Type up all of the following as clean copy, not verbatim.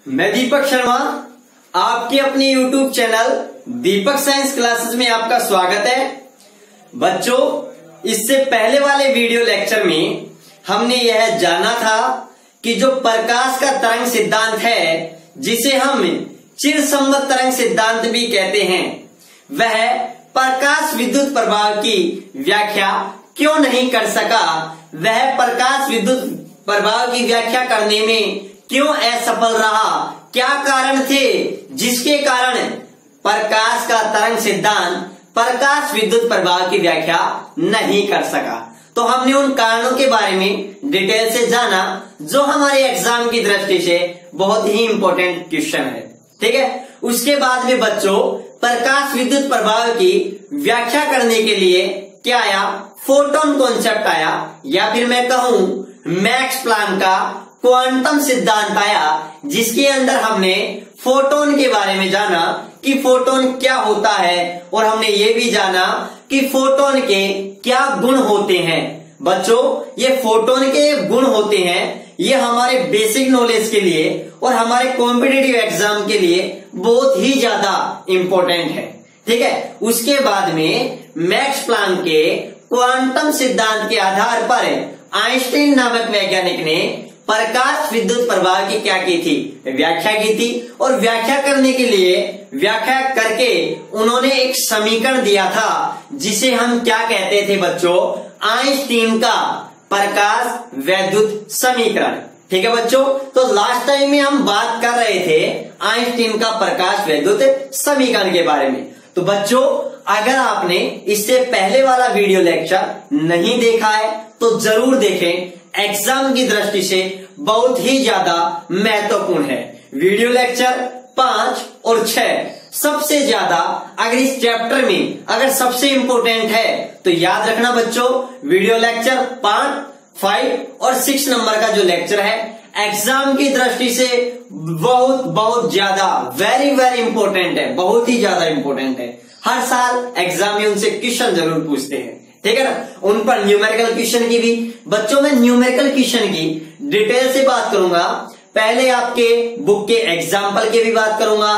मैं दीपक शर्मा, आपके अपने YouTube चैनल दीपक साइंस क्लासेस में आपका स्वागत है। बच्चों, इससे पहले वाले वीडियो लेक्चर में हमने यह जाना था कि जो प्रकाश का तरंग सिद्धांत है, जिसे हम चिरसम्मत तरंग सिद्धांत भी कहते हैं, वह प्रकाश विद्युत प्रभाव की व्याख्या क्यों नहीं कर सका, वह प्रकाश विद्युत प्रभाव की व्याख्या करने में क्यों असफल रहा, क्या कारण थे जिसके कारण प्रकाश का तरंग सिद्धांत प्रकाश विद्युत प्रभाव की व्याख्या नहीं कर सका। तो हमने उन कारणों के बारे में डिटेल से जाना, जो हमारे एग्जाम की दृष्टि से बहुत ही इंपॉर्टेंट क्वेश्चन है। ठीक है, उसके बाद में बच्चों प्रकाश विद्युत प्रभाव की व्याख्या करने के लिए क्या आया, फोटोन कॉन्सेप्ट आया, या फिर मैं कहूं मैक्स प्लांक का क्वांटम सिद्धांत आया, जिसके अंदर हमने फोटोन के बारे में जाना कि फोटोन क्या होता है, और हमने ये भी जाना कि फोटोन के क्या गुण होते हैं। बच्चों, ये फोटोन के गुण होते हैं, ये हमारे बेसिक नॉलेज के लिए और हमारे कॉम्पिटिटिव एग्जाम के लिए बहुत ही ज्यादा इंपॉर्टेंट है। ठीक है, उसके बाद में मैक्स प्लांक के क्वांटम सिद्धांत के आधार पर आइंस्टाइन नामक वैज्ञानिक ने प्रकाश विद्युत प्रभाव की क्या की थी, व्याख्या की थी, और व्याख्या करने के लिए व्याख्या करके उन्होंने एक समीकरण दिया था, जिसे हम क्या कहते थे बच्चों, आइंस्टीन का प्रकाश वैद्युत समीकरण। ठीक है बच्चों, तो लास्ट टाइम में हम बात कर रहे थे आइंस्टीन का प्रकाश वैद्युत समीकरण के बारे में। तो बच्चों, अगर आपने इससे पहले वाला वीडियो लेक्चर नहीं देखा है तो जरूर देखें, एग्जाम की दृष्टि से बहुत ही ज्यादा महत्वपूर्ण है। वीडियो लेक्चर 5 और 6 सबसे ज्यादा, अगर इस चैप्टर में अगर सबसे इंपॉर्टेंट है तो याद रखना बच्चों, वीडियो लेक्चर 5, 5 और 6 नंबर का जो लेक्चर है, एग्जाम की दृष्टि से बहुत ज्यादा वेरी इंपॉर्टेंट है, बहुत ही ज्यादा इंपॉर्टेंट है। हर साल एग्जाम में उनसे क्वेश्चन जरूर पूछते हैं। ठीक है ना, उन पर न्यूमेरिकल क्वेश्चन की भी बच्चों में न्यूमेरिकल क्वेश्चन की डिटेल से बात करूंगा। पहले आपके बुक के एग्जाम्पल की भी बात करूंगा,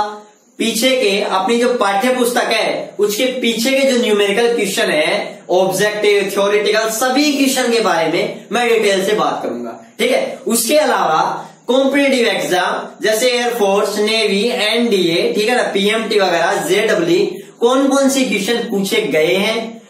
पीछे के अपनी जो पाठ्य पुस्तक है उसके पीछे के जो न्यूमेरिकल क्वेश्चन है, ऑब्जेक्टिव, थ्योरेटिकल, सभी क्वेश्चन के बारे में मैं डिटेल से बात करूंगा। ठीक है, उसके अलावा कॉम्पिटिटिव एग्जाम जैसे एयरफोर्स, नेवी, एनडीए, ठीक है ना, पीएमटी वगैरह, जेडब्ल्यू, कौन कौन से क्वेश्चन पूछे गए हैं,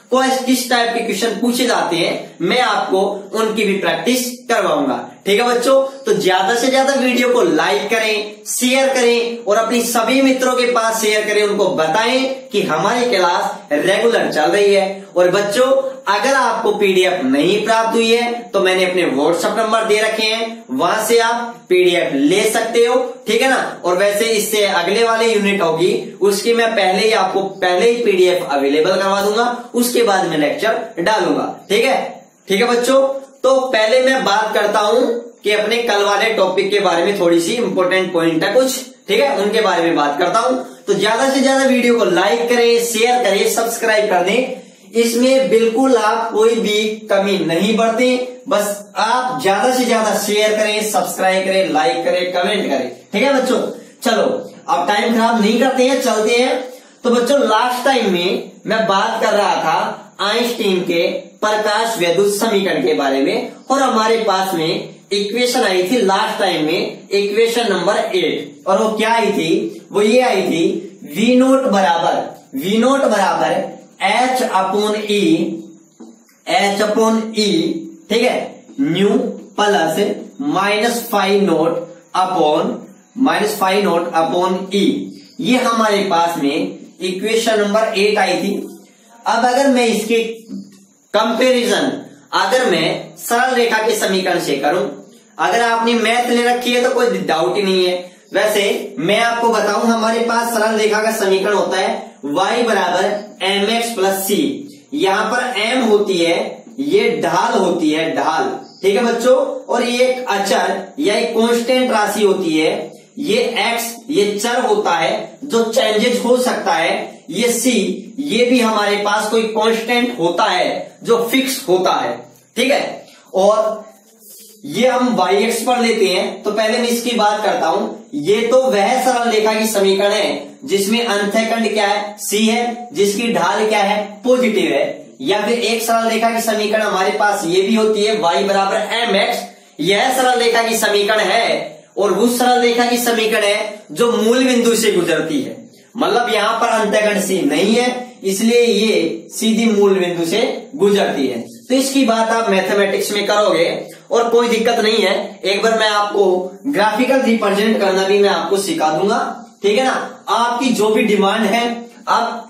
किस टाइप के क्वेश्चन पूछे जाते हैं, मैं आपको उनकी भी प्रैक्टिस करवाऊंगा। ठीक है बच्चों, तो ज्यादा से ज्यादा वीडियो को लाइक करें, शेयर करें और अपनी सभी मित्रों के पास शेयर करें, उनको बताएं कि हमारी क्लास रेगुलर चल रही है। और बच्चों, अगर आपको पीडीएफ नहीं प्राप्त हुई है तो मैंने अपने व्हाट्सएप नंबर दे रखे हैं, वहां से आप पीडीएफ ले सकते हो। ठीक है ना, और वैसे इससे अगले वाले यूनिट होगी, उसकी मैं पहले ही पीडीएफ अवेलेबल करवा दूंगा, उसके बाद में लेक्चर डालूंगा। ठीक है बच्चों, तो पहले मैं बात करता हूं कि अपने कल वाले टॉपिक के बारे में थोड़ी सी इंपॉर्टेंट पॉइंट है कुछ, ठीक है, उनके बारे में बात करता हूं। तो ज्यादा से ज्यादा वीडियो को लाइक करें, शेयर करें, सब्सक्राइब कर दें, इसमें बिल्कुल आप कोई भी कमी नहीं बरतें, बस आप ज्यादा से ज्यादा शेयर करें, सब्सक्राइब करें, लाइक करें, कमेंट करें। ठीक है बच्चों, चलो अब टाइम खराब नहीं करते हैं, चलते हैं। तो बच्चों, लास्ट टाइम में मैं बात कर रहा था आइंस्टीन के प्रकाश वैद्युत समीकरण के बारे में, और हमारे पास में इक्वेशन आई थी लास्ट टाइम में, इक्वेशन नंबर 8, और वो क्या आई थी, वो ये आई थी, V नोट बराबर H अपॉन E, ठीक है, new plus -5 naught upon E, ये हमारे पास में इक्वेशन नंबर 8 आई थी। अब अगर मैं इसकी कंपैरिजन अगर मैं सरल रेखा के समीकरण से करूं, अगर आपने मैथ ले रखी है तो कोई डाउट ही नहीं है। वैसे मैं आपको बताऊं, हमारे पास सरल रेखा का समीकरण होता है y बराबर mx प्लस c। यहां पर m होती है, ये ढाल होती है, ढाल। ठीक है बच्चों, और ये एक अचर या एक कांस्टेंट राशि होती है, ये x ये चर होता है जो चेंजेस हो सकता है, ये c ये भी हमारे पास कोई कांस्टेंट होता है जो फिक्स होता है। ठीक है, और ये हम वाई एक्स पर लेते हैं, तो पहले मैं इसकी बात करता हूं। ये तो वह सरल रेखा की समीकरण है जिसमें अंतःखंड क्या है, सी है, जिसकी ढाल क्या है, पॉजिटिव है। या फिर एक सरल रेखा की समीकरण हमारे पास ये भी होती है, y बराबर एम एक्स। यह सरल रेखा की समीकरण है और उस सरल रेखा की समीकरण है जो मूल बिंदु से गुजरती है। मतलब यहां पर अंतःखंड सी नहीं है, इसलिए ये सीधी मूल बिंदु से गुजरती है। तो इसकी बात आप मैथमेटिक्स में करोगे और कोई दिक्कत नहीं है। एक बार मैं आपको ग्राफिकल रिप्रेजेंट करना भी मैं आपको सिखा दूंगा, ठीक है ना। आपकी जो भी डिमांड है आप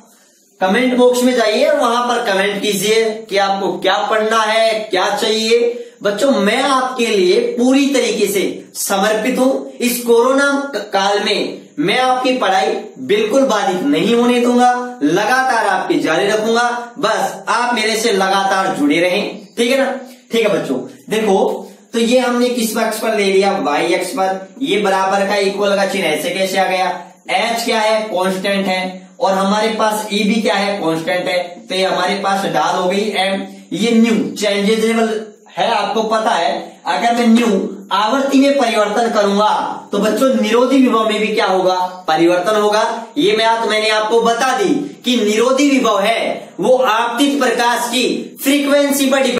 कमेंट बॉक्स में जाइए और वहां पर कमेंट कीजिए कि आपको क्या पढ़ना है, क्या चाहिए। बच्चों मैं आपके लिए पूरी तरीके से समर्पित हूं। इस कोरोना काल में मैं आपकी पढ़ाई बिल्कुल बाधित नहीं होने दूंगा, लगातार आपकी जारी रखूंगा। बस आप मेरे से लगातार जुड़े रहें, ठीक है ना। ठीक है बच्चों, देखो तो ये हमने किस अक्ष पर ले लिया, वाई अक्ष पर। ये बराबर का इक्वल का चिन्ह ऐसे कैसे आ गया, एच क्या है, कांस्टेंट है, और हमारे पास ई भी क्या है, कांस्टेंट है। तो ये हमारे पास ढाल हो गई एम। ये न्यू चेंजेबल है, आपको पता है। अगर मैं न्यू आवर्ती में परिवर्तन करूंगा तो बच्चों निरोधी विभव में भी क्या होगा, परिवर्तन होगा। ये मैंने आपको बता दी कि निरोधी विभव है वो आपतित प्रकाश की फ्रीक्वेंसी पर डिपेंड,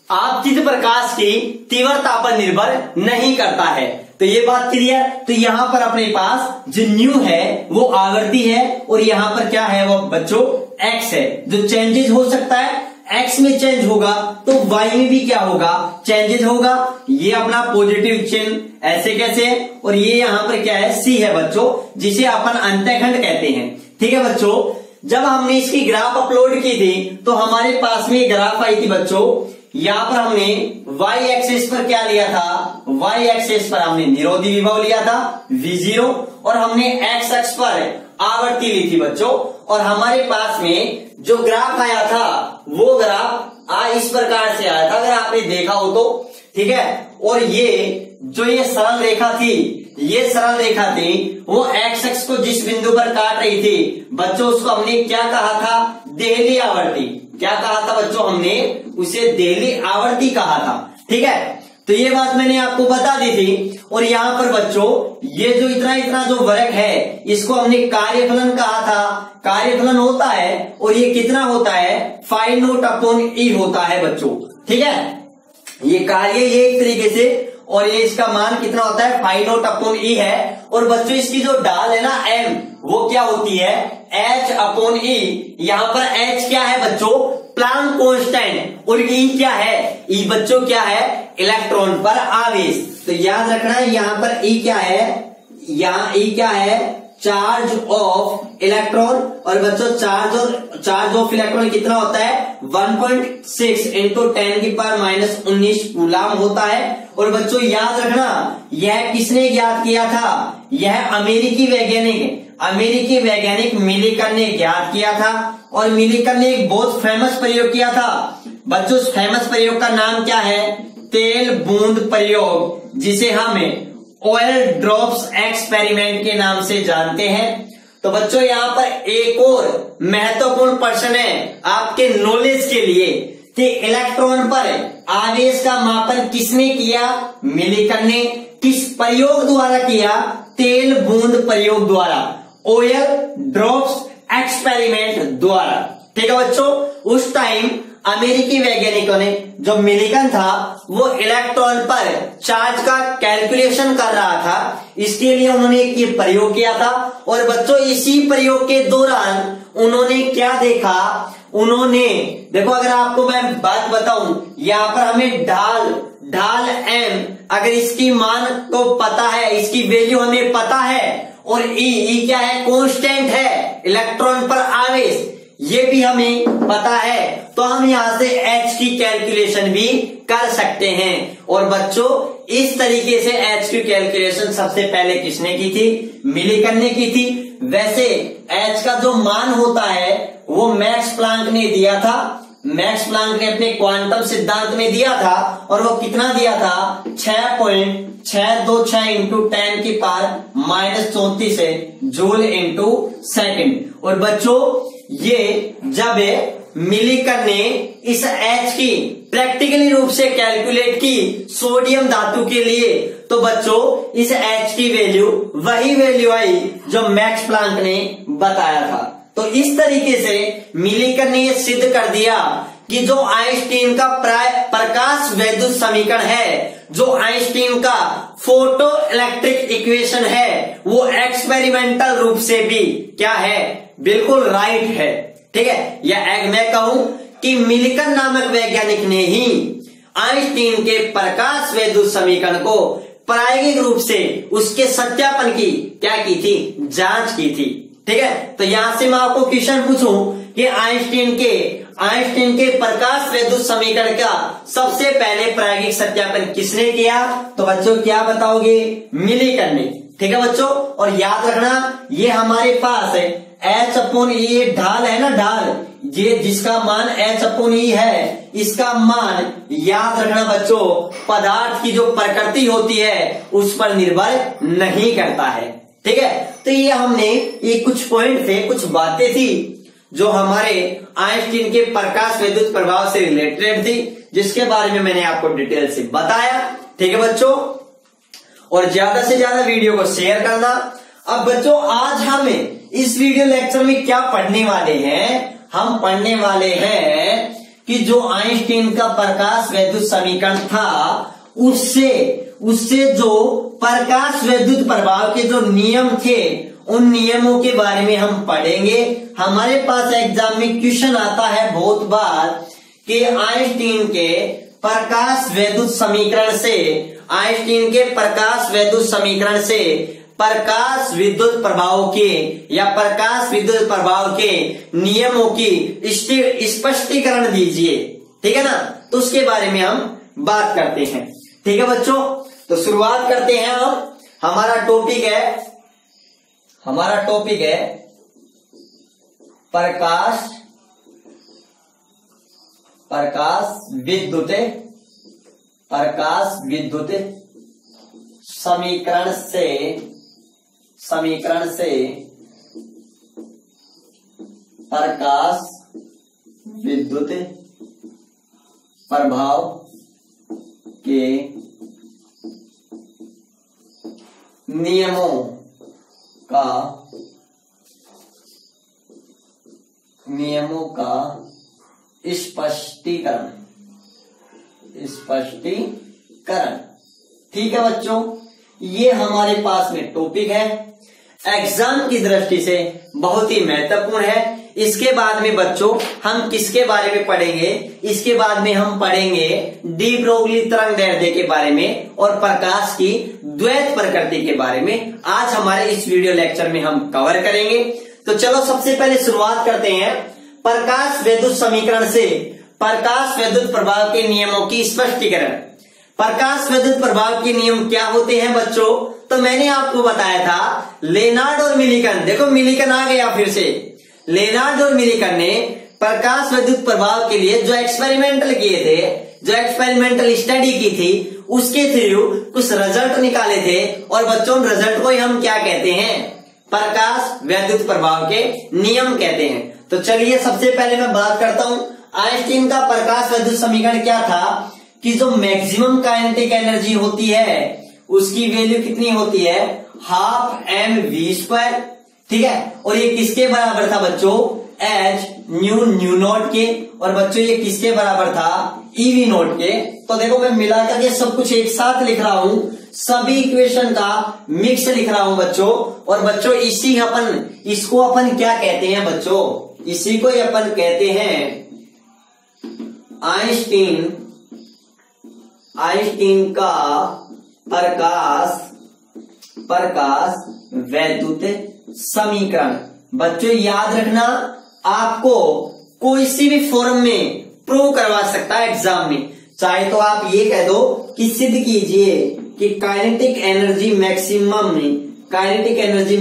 आपतित प्रकाश की तीव्रता पर निर्भर नहीं करता है। तो ये बात क्लियर। तो यहां पर अपने पास जो न्यू है वो आवर्ती है और यहां पर क्या है वो बच्चों एक्स है, जो चेंजेस हो सकता है। एक्स में चेंज होगा तो वाई में भी क्या होगा, चेंजेस होगा। ये अपना पॉजिटिव चिन्ह ऐसे कैसे, और ये यहां पर क्या है, सी है बच्चों, जिसे अपन अंतःखंड कहते हैं। ठीक है बच्चों, जब हमने इसकी ग्राफ अपलोड की थी तो हमारे पास में ग्राफ आई थी बच्चों। यहां पर हमने y एक्सिस पर क्या लिया था, y एक्सिस पर हमने निरोधी विभव लिया था v0, और हमने x अक्ष पर आवर्ती ली थी बच्चों। और हमारे पास में जो ग्राफ आया था वो ग्राफ इस प्रकार से आया था, अगर आपने देखा हो तो, ठीक है। और ये जो ये सरल रेखा थी, ये सरल रेखा थी वो x अक्ष को जिस बिंदु पर काट रही थी बच्चों, उसको हमने क्या कहा था, देहली आवर्ती। क्या कहा था बच्चों, हमने उसे देहली आवर्ती कहा था, ठीक है। तो ये बात मैंने आपको बता दी थी। और यहाँ पर बच्चों ये जो इतना जो वर्ग है इसको हमने कार्यफलन कहा था। कार्यफलन होता है और ये कितना होता है, फाई नॉट अपॉन ई होता है बच्चों, ठीक है। ये कार्य ये एक तरीके से, और ये इसका मान कितना होता है, फाई नॉट अपॉन ई है। और बच्चों इसकी जो ढाल है ना एम, वो क्या होती है, एच अपॉन ई। यहां पर एच क्या है बच्चों, प्लांक कांस्टेंट, और ई क्या है, ई बच्चों क्या है, इलेक्ट्रॉन पर आवेश। तो याद रखना है यहां पर ई क्या है, यहाँ ई क्या है, चार्ज ऑफ इलेक्ट्रॉन। और बच्चों चार्ज ऑफ इलेक्ट्रॉन कितना होता है, 1.6 इंटू 10⁻⁻19 कूलम होता है। और बच्चों याद रखना यह किसने ज्ञात किया था, यह अमेरिकी वैज्ञानिक मिलिकन ने ज्ञात किया था। और मिलिकन ने एक बहुत फेमस प्रयोग किया था बच्चों। उस फेमस प्रयोग का नाम क्या है, तेल बूंद प्रयोग, जिसे हम ऑयल ड्रॉप्स एक्सपेरिमेंट के नाम से जानते हैं। तो बच्चों यहाँ पर एक और महत्वपूर्ण प्रश्न है आपके नॉलेज के लिए कि इलेक्ट्रॉन पर आवेश का मापन किसने किया, मिलिकन ने। किस प्रयोग द्वारा किया, तेल बूंद प्रयोग द्वारा, ऑयल ड्रॉप्स एक्सपेरिमेंट द्वारा, ठीक है बच्चों। उस टाइम अमेरिकी वैज्ञानिकों ने, जो मिलिकन था, वो इलेक्ट्रॉन पर चार्ज का कैलकुलेशन कर रहा था, इसके लिए उन्होंने एक प्रयोग किया था। और बच्चों इसी प्रयोग के दौरान उन्होंने क्या देखा, उन्होंने देखो, अगर आपको मैं बात बताऊं, यहां पर हमें ढाल एम, अगर इसकी मान को पता है, इसकी वैल्यू हमें पता है, और ई क्या है, कांस्टेंट है, इलेक्ट्रॉन पर आवेश, ये भी हमें पता है, तो हम यहां से एच की कैलकुलेशन भी कर सकते हैं। और बच्चों इस तरीके से एच की कैलकुलेशन सबसे पहले किसने की थी, मिलिकन ने की थी। वैसे एच का जो मान होता है वो मैक्स प्लांक ने दिया था, मैक्स प्लांक ने अपने क्वांटम सिद्धांत में दिया था। और वो कितना दिया था, 6.626 इंटू 10⁻⁻34 जूल इंटू सेकेंड। और बच्चों ये जब मिलीकर ने इस H की प्रैक्टिकली रूप से कैलकुलेट की सोडियम धातु के लिए, तो बच्चों इस H की वैल्यू वही वैल्यू आई जो मैक्स प्लांक ने बताया था। तो इस तरीके से मिलीकर ने यह सिद्ध कर दिया कि जो आइंस्टीन का प्रकाश वैद्युत समीकरण है, जो आइंस्टीन का फोटो इलेक्ट्रिक इक्वेशन है, वो एक्सपेरिमेंटल रूप से भी क्या है, बिल्कुल राइट है। ठीक है, या मैं कहूं कि मिलीकर नामक वैज्ञानिक ने ही आइंस्टीन के प्रकाश वैद्युत समीकरण को प्रायोगिक रूप से उसके सत्यापन की क्या की थी, जांच की थी। ठीक है, तो यहां से मैं आपको क्वेश्चन पूछूं कि आइंस्टीन के प्रकाश वैद्युत समीकरण का सबसे पहले प्रायोगिक सत्यापन किसने किया, तो बच्चों क्या बताओगे, मिलीकर ने। ठीक है बच्चों, और याद रखना ये हमारे पास है H/E ढाल है ना, ढाल, ये जिसका मान H/E है, इसका मान याद रखना बच्चों पदार्थ की जो प्रकृति होती है उस पर निर्भर नहीं करता है। ठीक है, तो ये हमने ये कुछ पॉइंट थे, कुछ बातें थी जो हमारे आइंस्टीन के प्रकाश वैद्युत प्रभाव से रिलेटेड थी, जिसके बारे में मैंने आपको डिटेल से बताया। ठीक है बच्चों, और ज्यादा से ज्यादा वीडियो को शेयर करना। अब बच्चों आज हम इस वीडियो लेक्चर में क्या पढ़ने वाले हैं, हम पढ़ने वाले हैं कि जो आइंस्टीन का प्रकाश वैद्युत समीकरण था उससे जो प्रकाश वैद्युत प्रभाव के जो नियम थे उन नियमों के बारे में हम पढ़ेंगे। हमारे पास एग्जाम में क्वेश्चन आता है बहुत बार कि आइंस्टीन के प्रकाश वैद्युत समीकरण से प्रकाश विद्युत प्रभाव के या प्रकाश विद्युत प्रभाव के नियमों की स्पष्टीकरण दीजिए। ठीक है ना, तो उसके बारे में हम बात करते हैं। ठीक है बच्चों, तो शुरुआत करते हैं हम। हमारा टॉपिक है प्रकाश विद्युत समीकरण से प्रकाश विद्युत प्रभाव के नियमों का स्पष्टीकरण। ठीक है बच्चों, ये हमारे पास में टॉपिक है, एग्जाम की दृष्टि से बहुत ही महत्वपूर्ण है। इसके बाद में बच्चों हम किसके बारे में पढ़ेंगे, इसके बाद में हम पढ़ेंगे डी ब्रोगली तरंग दैर्ध्य के बारे में और प्रकाश की द्वैत प्रकृति के बारे में आज हमारे इस वीडियो लेक्चर में हम कवर करेंगे। तो चलो सबसे पहले शुरुआत करते हैं प्रकाश वैद्युत समीकरण से प्रकाश वैद्युत प्रभाव के नियमों की स्पष्टीकरण। प्रकाश वैद्युत प्रभाव के नियम क्या होते हैं बच्चों, तो मैंने आपको बताया था लेनार्ड और मिलीकन, देखो मिलीकन आ गया फिर से, लेनार्ड और मिलीकन ने प्रकाश वैद्युत प्रभाव के लिए जो एक्सपेरिमेंटल किए थे, जो एक्सपेरिमेंटल स्टडी की थी, उसके थ्रू कुछ रिजल्ट निकाले थे और बच्चों रिजल्ट को हम क्या कहते हैं, प्रकाश वैद्युत प्रभाव के नियम कहते हैं। तो चलिए सबसे पहले मैं बात करता हूं आइंस्टीन का प्रकाश वैद्युत समीकरण क्या था कि जो मैक्सिमम काइनेटिक एनर्जी होती है उसकी वैल्यू कितनी होती है, 12mv²। ठीक है, और ये किसके बराबर था बच्चों, h न्यू नॉट के, और बच्चों ये किसके बराबर था, ev नॉट के। तो देखो मैं मिलाकर के सब कुछ एक साथ लिख रहा हूं, सभी इक्वेशन का मिक्स लिख रहा हूं बच्चों। और बच्चों इसको अपन क्या कहते हैं बच्चों, इसी को अपन कहते हैं आइंस्टीन का प्रकाश वैद्युत समीकरण। बच्चों याद रखना, आपको कोई सी भी फॉर्म में प्रूव करवा सकता है एग्जाम में। चाहे तो आप ये कह दो कि सिद्ध कीजिए कि काइनेटिक एनर्जी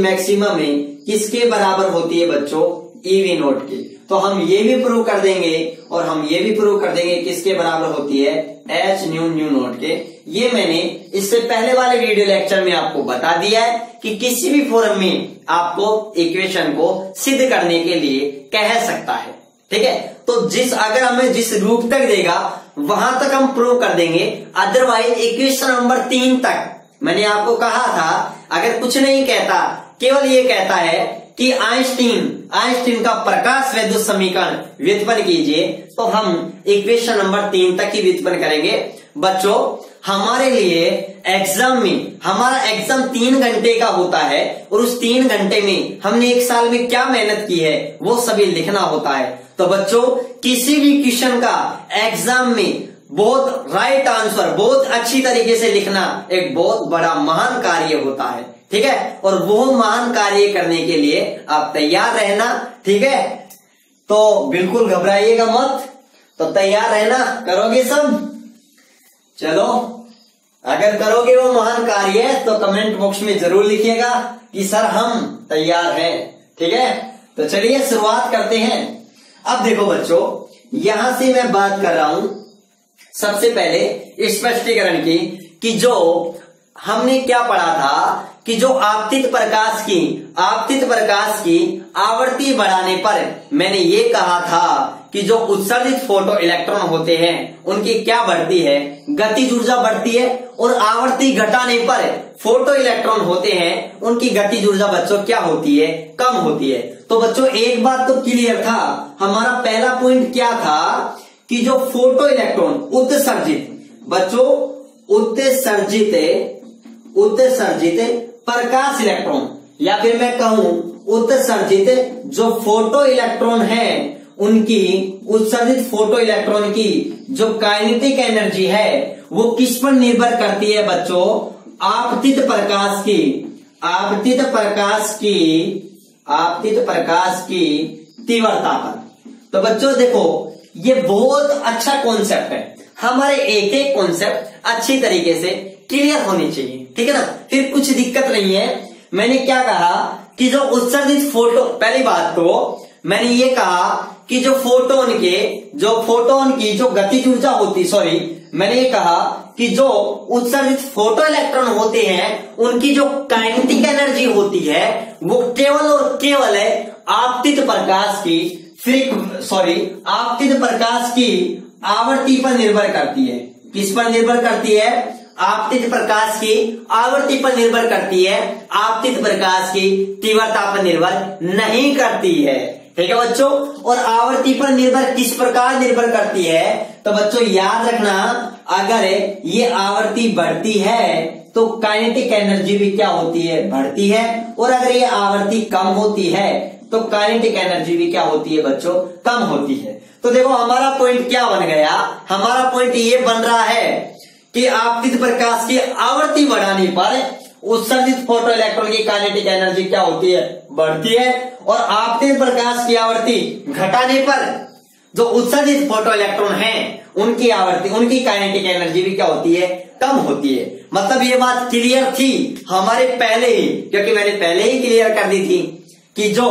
मैक्सिमम में किसके बराबर होती है बच्चों, ईवी नॉट के। तो हम ये भी प्रूव कर देंगे और हम ये भी प्रूव कर देंगे किसके बराबर होती है, एच न्यू नॉट के। ये मैंने इससे पहले वाले वीडियो लेक्चर में आपको बता दिया है कि किसी भी फॉर्म में आपको इक्वेशन को सिद्ध करने के लिए कह सकता है। ठीक है। तो अगर हमें जिस रूप तक देगा वहां तक हम प्रूव कर देंगे, अदरवाइज इक्वेशन नंबर 3 तक मैंने आपको कहा था अगर कुछ नहीं कहता, केवल ये कहता है कि आइंस्टीन का प्रकाश विद्युत समीकरण व्युत्पन्न कीजिए, तो हम इक्वेशन नंबर 3 तक ही व्युत्पन्न करेंगे। बच्चों हमारे लिए हमारा एग्जाम 3 घंटे का होता है और उस 3 घंटे में हमने 1 साल में क्या मेहनत की है वो सभी लिखना होता है। तो बच्चों किसी भी क्वेश्चन का एग्जाम में बहुत राइट आंसर बहुत अच्छी तरीके से लिखना एक बहुत बड़ा महान कार्य होता है, ठीक है। और वो महान कार्य करने के लिए आप तैयार रहना, ठीक है। तो बिल्कुल घबराइएगा मत, तो तैयार रहना। करोगे सब? चलो, अगर करोगे वो महान कार्य तो कमेंट बॉक्स में जरूर लिखिएगा कि सर हम तैयार हैं, ठीक है। तो चलिए शुरुआत करते हैं। अब देखो बच्चों, यहां से मैं बात कर रहा हूं सबसे पहले स्पष्टीकरण की, कि जो हमने क्या पढ़ा था कि जो आपतित प्रकाश की आवृत्ति बढ़ाने पर मैंने ये कहा था कि जो उत्सर्जित फोटो इलेक्ट्रॉन होते हैं उनकी क्या बढ़ती है, गतिज ऊर्जा बढ़ती है, और आवृत्ति घटाने पर फोटो इलेक्ट्रॉन होते हैं उनकी गतिज ऊर्जा बच्चों क्या होती है, कम होती है। तो बच्चों एक बात तो क्लियर था, हमारा पहला पॉइंट क्या था कि जो फोटो इलेक्ट्रॉन उत्सर्जित प्रकाश इलेक्ट्रॉन, या फिर मैं कहूं उत्सर्जित जो फोटो इलेक्ट्रॉन है उनकी उत्सर्जित फोटो इलेक्ट्रॉन की जो काइनेटिक एनर्जी है वो किस पर निर्भर करती है बच्चों? आपतित प्रकाश की तीव्रता पर। तो बच्चों देखो ये बहुत अच्छा कॉन्सेप्ट है, हमारे एक एक कॉन्सेप्ट अच्छी तरीके से क्लियर होनी चाहिए, ठीक है ना, फिर कुछ दिक्कत नहीं है। मैंने क्या कहा कि जो उत्सर्जित फोटो, पहली बात तो मैंने ये कहा कि जो फोटोन की जो गतिज ऊर्जा होती, मैंने ये कहा कि जो उत्सर्जित फोटो इलेक्ट्रॉन होते हैं उनकी जो काइनेटिक एनर्जी होती है वो केवल और केवल है आपतित प्रकाश की आवृत्ति पर निर्भर करती है। किस पर निर्भर करती है? आपतित प्रकाश की आवृत्ति पर निर्भर करती है, आपतित प्रकाश की तीव्रता पर निर्भर नहीं करती है, ठीक है बच्चों। और आवृत्ति पर किस प्रकार निर्भर करती है? तो बच्चों याद रखना, अगर ये आवृत्ति बढ़ती है तो काइनेटिक एनर्जी भी क्या होती है? बढ़ती है। और अगर ये आवृत्ति कम होती है तो काइनेटिक एनर्जी भी क्या होती है बच्चों? कम होती है। तो देखो हमारा पॉइंट क्या बन गया? हमारा पॉइंट ये बन रहा है कि आपतित प्रकाश की आवृत्ति बढ़ाने पर उत्सर्जित फोटो इलेक्ट्रॉन की काइनेटिक एनर्जी क्या होती है? बढ़ती है। और आपतित प्रकाश की आवृत्ति घटाने पर जो उत्सर्जित फोटो इलेक्ट्रॉन हैं उनकी काइनेटिक एनर्जी भी क्या होती है? कम होती है। मतलब ये बात क्लियर थी हमारे पहले ही, क्योंकि मैंने पहले ही क्लियर कर दी थी कि जो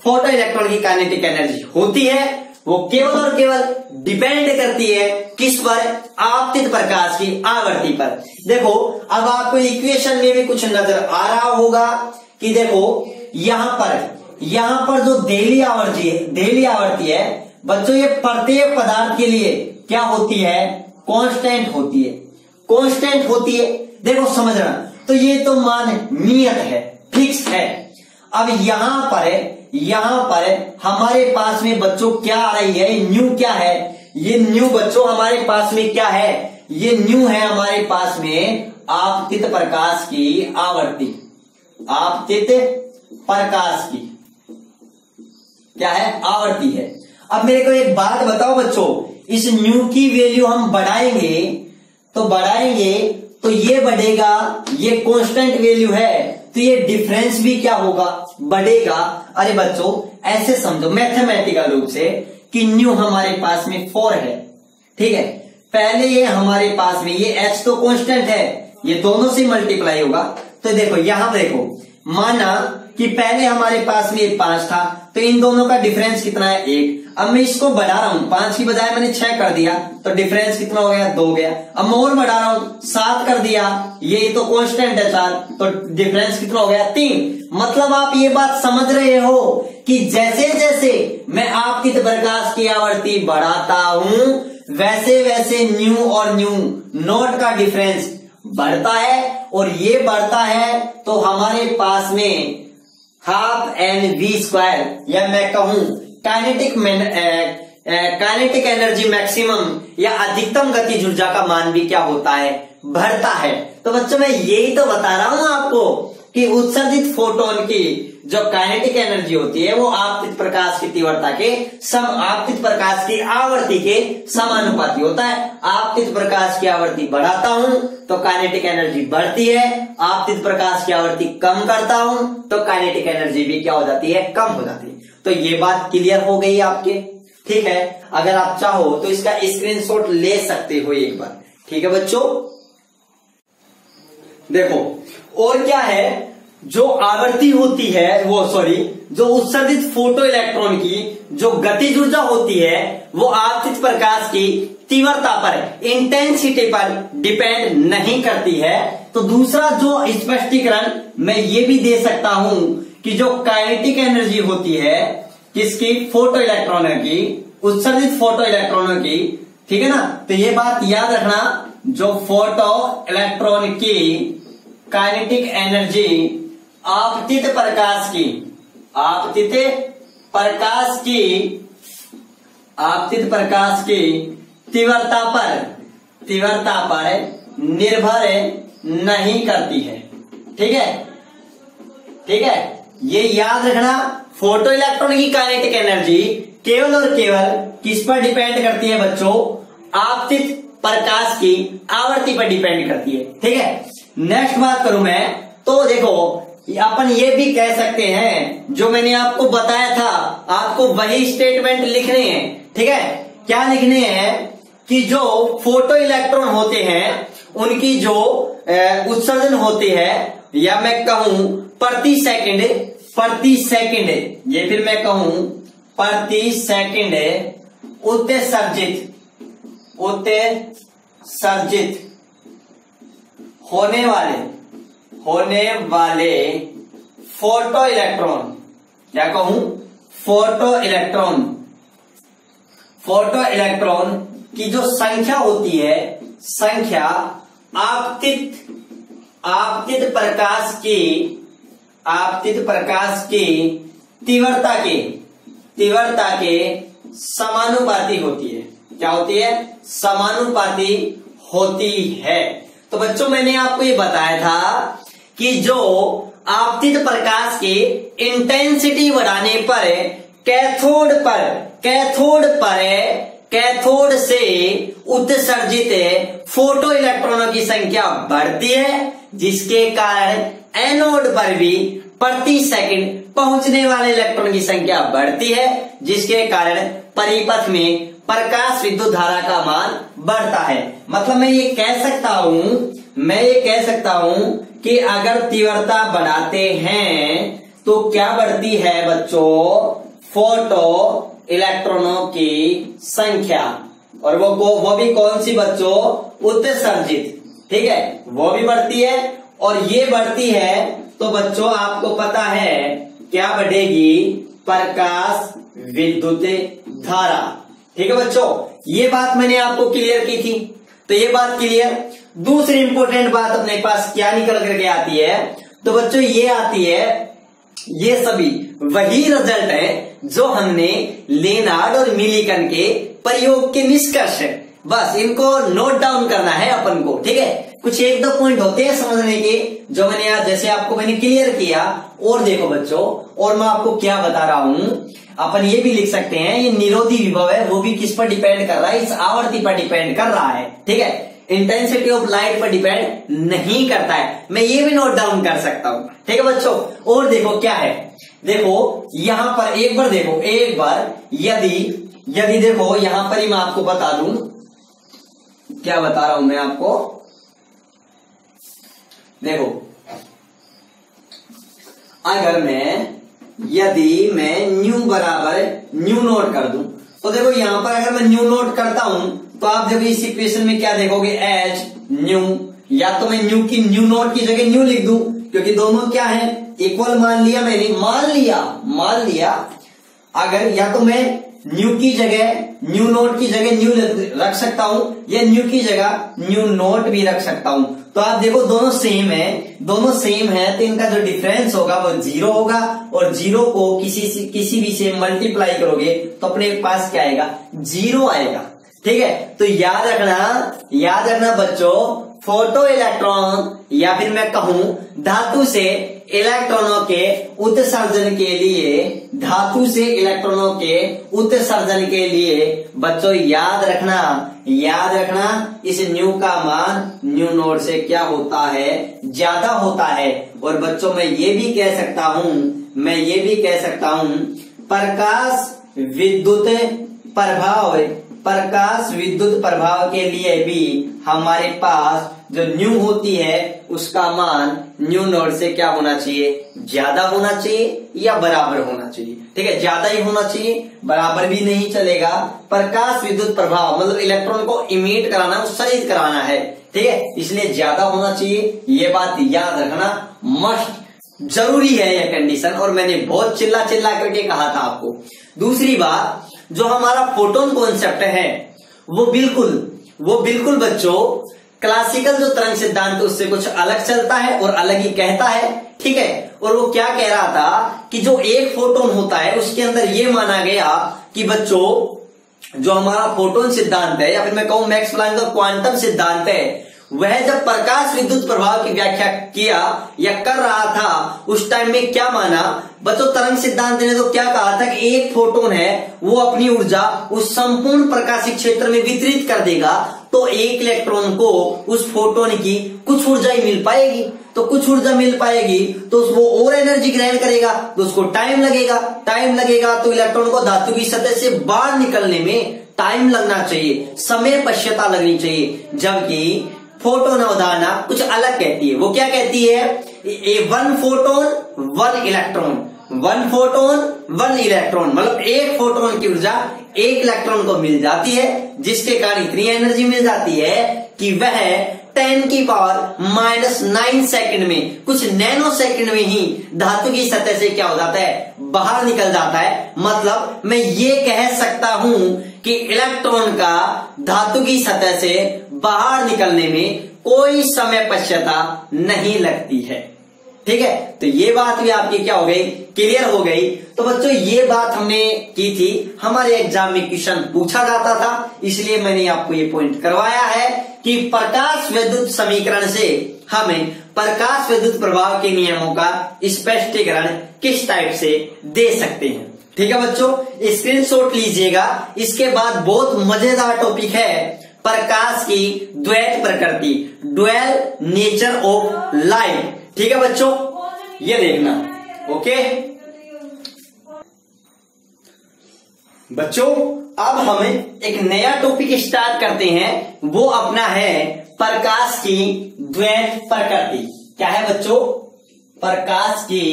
फोटो इलेक्ट्रॉन की काइनेटिक एनर्जी होती है वो केवल और केवल डिपेंड करती है किस पर? आपतित प्रकाश की आवृत्ति पर। देखो अब आपको इक्वेशन में भी कुछ नजर आ रहा होगा कि देखो यहां पर जो देहली आवृत्ति है बच्चों, ये प्रत्येक पदार्थ के लिए क्या होती है? कांस्टेंट होती है। देखो समझना, तो ये तो मान नियत है, फिक्स है। अब यहां पर हमारे पास में बच्चों क्या आ रही है? न्यू क्या है? ये न्यू बच्चों हमारे पास में क्या है? ये न्यू है हमारे पास में आपतित प्रकाश की आवृत्ति। आपतित प्रकाश की क्या है? आवृत्ति है। अब मेरे को एक बात बताओ बच्चों, इस न्यू की वैल्यू हम बढ़ाएंगे तो ये बढ़ेगा, ये कांस्टेंट वैल्यू है तो ये डिफरेंस भी क्या होगा? बढ़ेगा। अरे बच्चों ऐसे समझो मैथमेटिकल रूप से कि न्यू हमारे पास में 4 है, ठीक है। पहले ये हमारे पास में ये h तो कांस्टेंट है, ये दोनों से मल्टीप्लाई होगा। तो देखो यहां देखो, माना कि पहले हमारे पास में 5 था तो इन दोनों का डिफरेंस कितना है? 1। अब मैं इसको बढ़ा रहा हूं, 5 की बजाय मैंने 6 कर दिया तो डिफरेंस कितना हो गया? 2 गया। अब मैं और बढ़ा रहा हूं, 7 कर दिया, ये तो कांस्टेंट है 4, तो डिफरेंस कितना हो गया? 3। मतलब आप ये बात समझ रहे हो कि जैसे जैसे मैं आपतित प्रकाश की आवर्ती बढ़ाता हूं वैसे वैसे न्यू और न्यू नॉट का डिफरेंस बढ़ता है, और ये बढ़ता है तो हमारे पास में हाफ एन वी स्क्वायर, या मैं कहूं काइनेटिक एनर्जी मैक्सिमम या अधिकतम गतिज ऊर्जा का मान भी क्या होता है, बढ़ता है। तो बच्चों मैं यही तो बता रहा हूं आपको कि उत्सर्जित फोटोन की जो काइनेटिक एनर्जी होती है वो आपतित प्रकाश की तीव्रता के आपतित प्रकाश की आवर्ती के समानुपाती होता है। आपतित प्रकाश की आवर्ती बढ़ाता हूं तो काइनेटिक एनर्जी बढ़ती है, आपतित प्रकाश की आवर्ती कम करता हूं तो काइनेटिक एनर्जी भी क्या हो जाती है, कम हो जाती है। तो ये बात क्लियर हो गई आपके, ठीक है। अगर आप चाहो तो इसका स्क्रीनशॉट ले सकते हो एक बार, ठीक है बच्चों। देखो और क्या है, जो आवर्ती होती है जो उत्सर्जित फोटो इलेक्ट्रॉन की जो गतिज ऊर्जा होती है वो आपतित प्रकाश की तीव्रता पर, इंटेंसिटी पर डिपेंड नहीं करती है। तो दूसरा जो स्पष्टीकरण मैं ये भी दे सकता हूं कि जो काइनेटिक एनर्जी होती है किसकी, फोटो इलेक्ट्रॉनों की, उत्सर्जित फोटो इलेक्ट्रॉनों की, ठीक है ना। तो ये बात याद रखना, जो फोटो इलेक्ट्रॉन की काइनेटिक एनर्जी आपतित प्रकाश की तीव्रता पर निर्भर नहीं करती है, ठीक है। ये याद रखना, फोटो इलेक्ट्रॉन की काइनेटिक एनर्जी केवल और केवल किस पर डिपेंड करती है बच्चों, आपतित प्रकाश की आवर्ती पर डिपेंड करती है, ठीक है। नेक्स्ट बात करूं मैं, तो देखो अपन ये भी कह सकते हैं, जो मैंने आपको बताया था आपको वही स्टेटमेंट लिखने हैं, ठीक है। क्या लिखने हैं कि जो फोटो इलेक्ट्रॉन होते हैं उनकी जो उत्सर्जन होते हैं, या मैं कहूं प्रति सेकंड, ये फिर मैं कहूं प्रति सेकंड उत्सर्जित होने वाले फोटो इलेक्ट्रॉन, क्या कहूं, फोटो इलेक्ट्रॉन की जो संख्या होती है, संख्या आपतित प्रकाश की तीव्रता के समानुपाती होती है। क्या होती है, समानुपाती होती है। तो बच्चों मैंने आपको ये बताया था कि जो आपतित प्रकाश की इंटेंसिटी बढ़ाने पर कैथोड से उत्सर्जित फोटो इलेक्ट्रॉनों की संख्या बढ़ती है, जिसके कारण एनोड पर भी प्रति सेकंड पहुंचने वाले इलेक्ट्रॉन की संख्या बढ़ती है, जिसके कारण परिपथ में प्रकाश विद्युत धारा का मान बढ़ता है। मतलब मैं ये कह सकता हूं कि अगर तीव्रता बढ़ाते हैं तो क्या बढ़ती है बच्चों, फोटो इलेक्ट्रॉनों की संख्या, और वो भी कौन सी बच्चों, उत्सर्जित, ठीक है, वो भी बढ़ती है। और ये बढ़ती है तो बच्चों आपको पता है क्या बढ़ेगी, प्रकाश विद्युत धारा, ठीक है बच्चों। ये बात मैंने आपको क्लियर की थी, तो ये बात क्लियर। दूसरी इंपॉर्टेंट बात अपने पास क्या निकल करके आती है, तो बच्चों ये आती है, ये सभी वही रिजल्ट है जो हमने लेनार्ड और मिलिकन के प्रयोग के निष्कर्ष है। बस इनको नोट डाउन करना है अपन को, ठीक है। कुछ एक दो पॉइंट होते हैं समझने के, जो मैंने आज जैसे आपको मैंने क्लियर किया। और देखो बच्चों, और मैं आपको क्या बता रहा हूं, अपन ये भी लिख सकते हैं, ये निरोधी विभव है वो भी किस पर डिपेंड कर रहा है, इस आवर्ती पर डिपेंड कर रहा है, ठीक है। इंटेंसिटी ऑफ लाइट पर डिपेंड नहीं करता है, मैं ये भी नोट डाउन कर सकता हूं, ठीक है बच्चों। और देखो क्या है, देखो यहां पर एक बार यदि देखो यहां पर ही मैं आपको बता दूं, क्या बता रहा हूं मैं आपको, देखो अगर यदि मैं न्यू बराबर न्यू नोट कर दूं, तो देखो यहां पर अगर मैं न्यू नोट करता हूं तो आप देखो इस इक्वेशन में क्या देखोगे, एच न्यू, या तो मैं न्यू की न्यू नोट की जगह न्यू लिख दूं, क्योंकि दोनों क्या है, इक्वल मान लिया मैंने, मान लिया अगर या तो मैं न्यू की जगह न्यू नोट की जगह न्यू रख सकता हूं या न्यू की जगह न्यू नोट भी रख सकता हूं। तो आप देखो दोनों सेम है, तो इनका जो डिफरेंस होगा वो 0 होगा, और 0 को किसी भी से मल्टीप्लाई करोगे तो अपने पास क्या आएगा, 0 आएगा। ठीक है, तो याद रखना बच्चों, फोटो इलेक्ट्रॉन या फिर मैं कहूं धातु से इलेक्ट्रॉनों के उत्सर्जन के लिए बच्चों याद रखना इस न्यू का मान न्यू नोट से क्या होता है, ज्यादा होता है। और बच्चों मैं ये भी कह सकता हूं प्रकाश विद्युत प्रभाव के लिए भी हमारे पास जो न्यू होती है उसका मान न्यू नोट से क्या होना चाहिए, ज्यादा होना चाहिए या बराबर होना चाहिए। ठीक है, ज्यादा ही होना चाहिए, बराबर भी नहीं चलेगा। प्रकाश विद्युत प्रभाव मतलब इलेक्ट्रॉन को इमिट कराना, उत्सर्जित कराना है। ठीक है, इसलिए ज्यादा होना चाहिए, ये बात याद रखना मस्ट जरूरी है यह कंडीशन, और मैंने बहुत चिल्ला करके कहा था आपको। दूसरी बात, जो हमारा फोटोन कॉन्सेप्ट है वो बिल्कुल बच्चों क्लासिकल जो तरंग सिद्धांत उससे कुछ अलग चलता है और अलग ही कहता है। ठीक है, और वो क्या कह रहा था कि जो एक फोटोन होता है उसके अंदर ये माना गया कि बच्चों जो हमारा फोटोन सिद्धांत है या फिर मैं कहूं मैक्स प्लैंक का क्वांटम सिद्धांत है, वह जब प्रकाश विद्युत प्रभाव की व्याख्या किया या कर रहा था उस टाइम में क्या माना बच्चों, तरंग सिद्धांत ने तो क्या कहा था कि एक फोटोन है वो अपनी ऊर्जा उस संपूर्ण प्रकाशित क्षेत्र में वितरित कर देगा, तो एक इलेक्ट्रॉन को उस फोटोन की कुछ ऊर्जा ही मिल पाएगी। तो कुछ ऊर्जा मिल पाएगी तो वो और एनर्जी ग्रहण करेगा, तो उसको टाइम लगेगा। तो इलेक्ट्रॉन को धातु की सतह से बाहर निकलने में टाइम लगना चाहिए, समय पश्यता लगनी चाहिए। जबकि फोटोन अवधारणा कुछ अलग कहती है। वो क्या कहती है, वन फोटोन वन इलेक्ट्रॉन मतलब एक फोटोन की ऊर्जा एक इलेक्ट्रॉन को मिल जाती है, जिसके कारण इतनी एनर्जी मिल जाती है कि वह 10⁻⁹ सेकंड में, कुछ नैनो सेकंड में ही धातु की सतह से क्या हो जाता है, बाहर निकल जाता है। मतलब मैं ये कह सकता हूं कि इलेक्ट्रॉन का धातु की सतह से बाहर निकलने में कोई समय पश्यता नहीं लगती है। ठीक है, तो ये बात भी आपकी क्या हो गई, क्लियर हो गई। तो बच्चों ये बात हमने की थी, हमारे एग्जाम में क्वेश्चन पूछा जाता था, इसलिए मैंने आपको ये पॉइंट करवाया है कि प्रकाश विद्युत समीकरण से हमें प्रकाश विद्युत प्रभाव के नियमों का स्पष्टीकरण किस टाइप से दे सकते हैं। ठीक है बच्चों, स्क्रीनशॉट लीजिएगा। इसके बाद बहुत मजेदार टॉपिक है प्रकाश की द्वैत प्रकृति, ड्यूअल नेचर ऑफ लाइट। ठीक है बच्चों, ये देखना। ओके बच्चों, अब हम एक नया टॉपिक स्टार्ट करते हैं, वो अपना है प्रकाश की द्वैत प्रकृति। क्या है बच्चों, प्रकाश की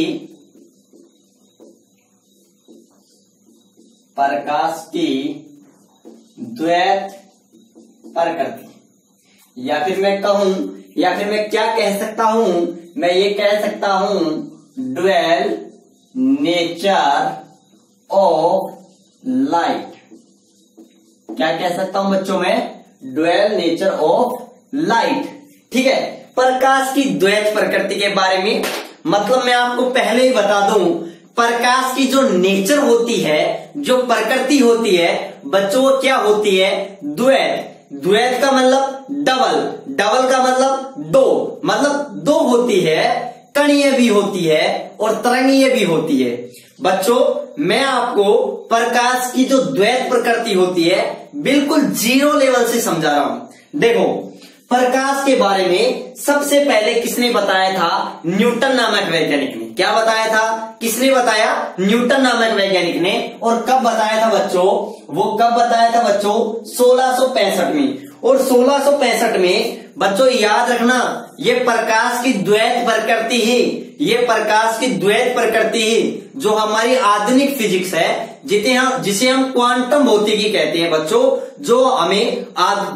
द्वैत प्रकृति, या फिर मैं कहूं, या फिर मैं क्या कह सकता हूं, मैं ये कह सकता हूं ड्यूअल नेचर ऑफ लाइट। क्या कह सकता हूं बच्चों मैं, ड्यूअल नेचर ऑफ लाइट। ठीक है, प्रकाश की द्वैत प्रकृति के बारे में मतलब मैं आपको पहले ही बता दूं, प्रकाश की जो नेचर होती है, जो प्रकृति होती है बच्चों, वो क्या होती है, द्वैत। द्वैत का मतलब डबल, डबल का मतलब दो होती है, कणीय भी होती है और तरंगीय भी होती है। बच्चों मैं आपको प्रकाश की जो द्वैत प्रकृति होती है बिल्कुल 0 लेवल से समझा रहा हूं। देखो, प्रकाश के बारे में सबसे पहले किसने बताया था, न्यूटन नामक वैज्ञानिक ने। क्या बताया था, किसने बताया, न्यूटन नामक वैज्ञानिक ने। और कब बताया था बच्चों, वो कब बताया था बच्चों, 1665 में। और 1665 में बच्चों याद रखना, ये प्रकाश की द्वैत प्रकृति ही, ये प्रकाश की द्वैत प्रकृति ही जो हमारी आधुनिक फिजिक्स है, जिसे हम क्वांटम भौतिकी कहते हैं बच्चों, जो हमें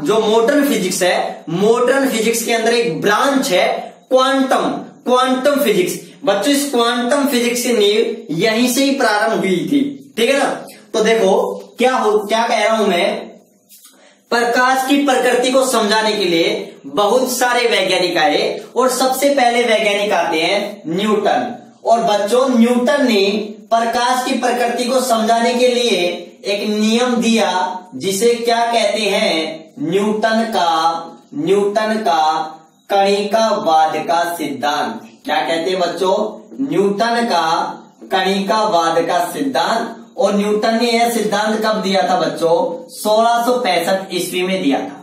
जो मॉडर्न फिजिक्स है, मॉडर्न फिजिक्स के अंदर एक ब्रांच है क्वांटम फिजिक्स। बच्चों इस क्वांटम फिजिक्स की नींव यहीं से ही प्रारंभ हुई थी। ठीक है ना। तो देखो क्या कह रहा हूं मैं, प्रकाश की प्रकृति को समझाने के लिए बहुत सारे वैज्ञानिक आए और सबसे पहले वैज्ञानिक आते हैं न्यूटन। और बच्चों कन्यूटन ने प्रकाश की प्रकृति को समझाने के लिए एक नियम दिया जिसे क्या कहते हैं, न्यूटन का कणिकावाद का सिद्धांत। क्या कहते हैं बच्चों, न्यूटन का कणिकावाद का सिद्धांत। और न्यूटन ने यह सिद्धांत कब दिया था बच्चों, 1665 ईस्वी में दिया था।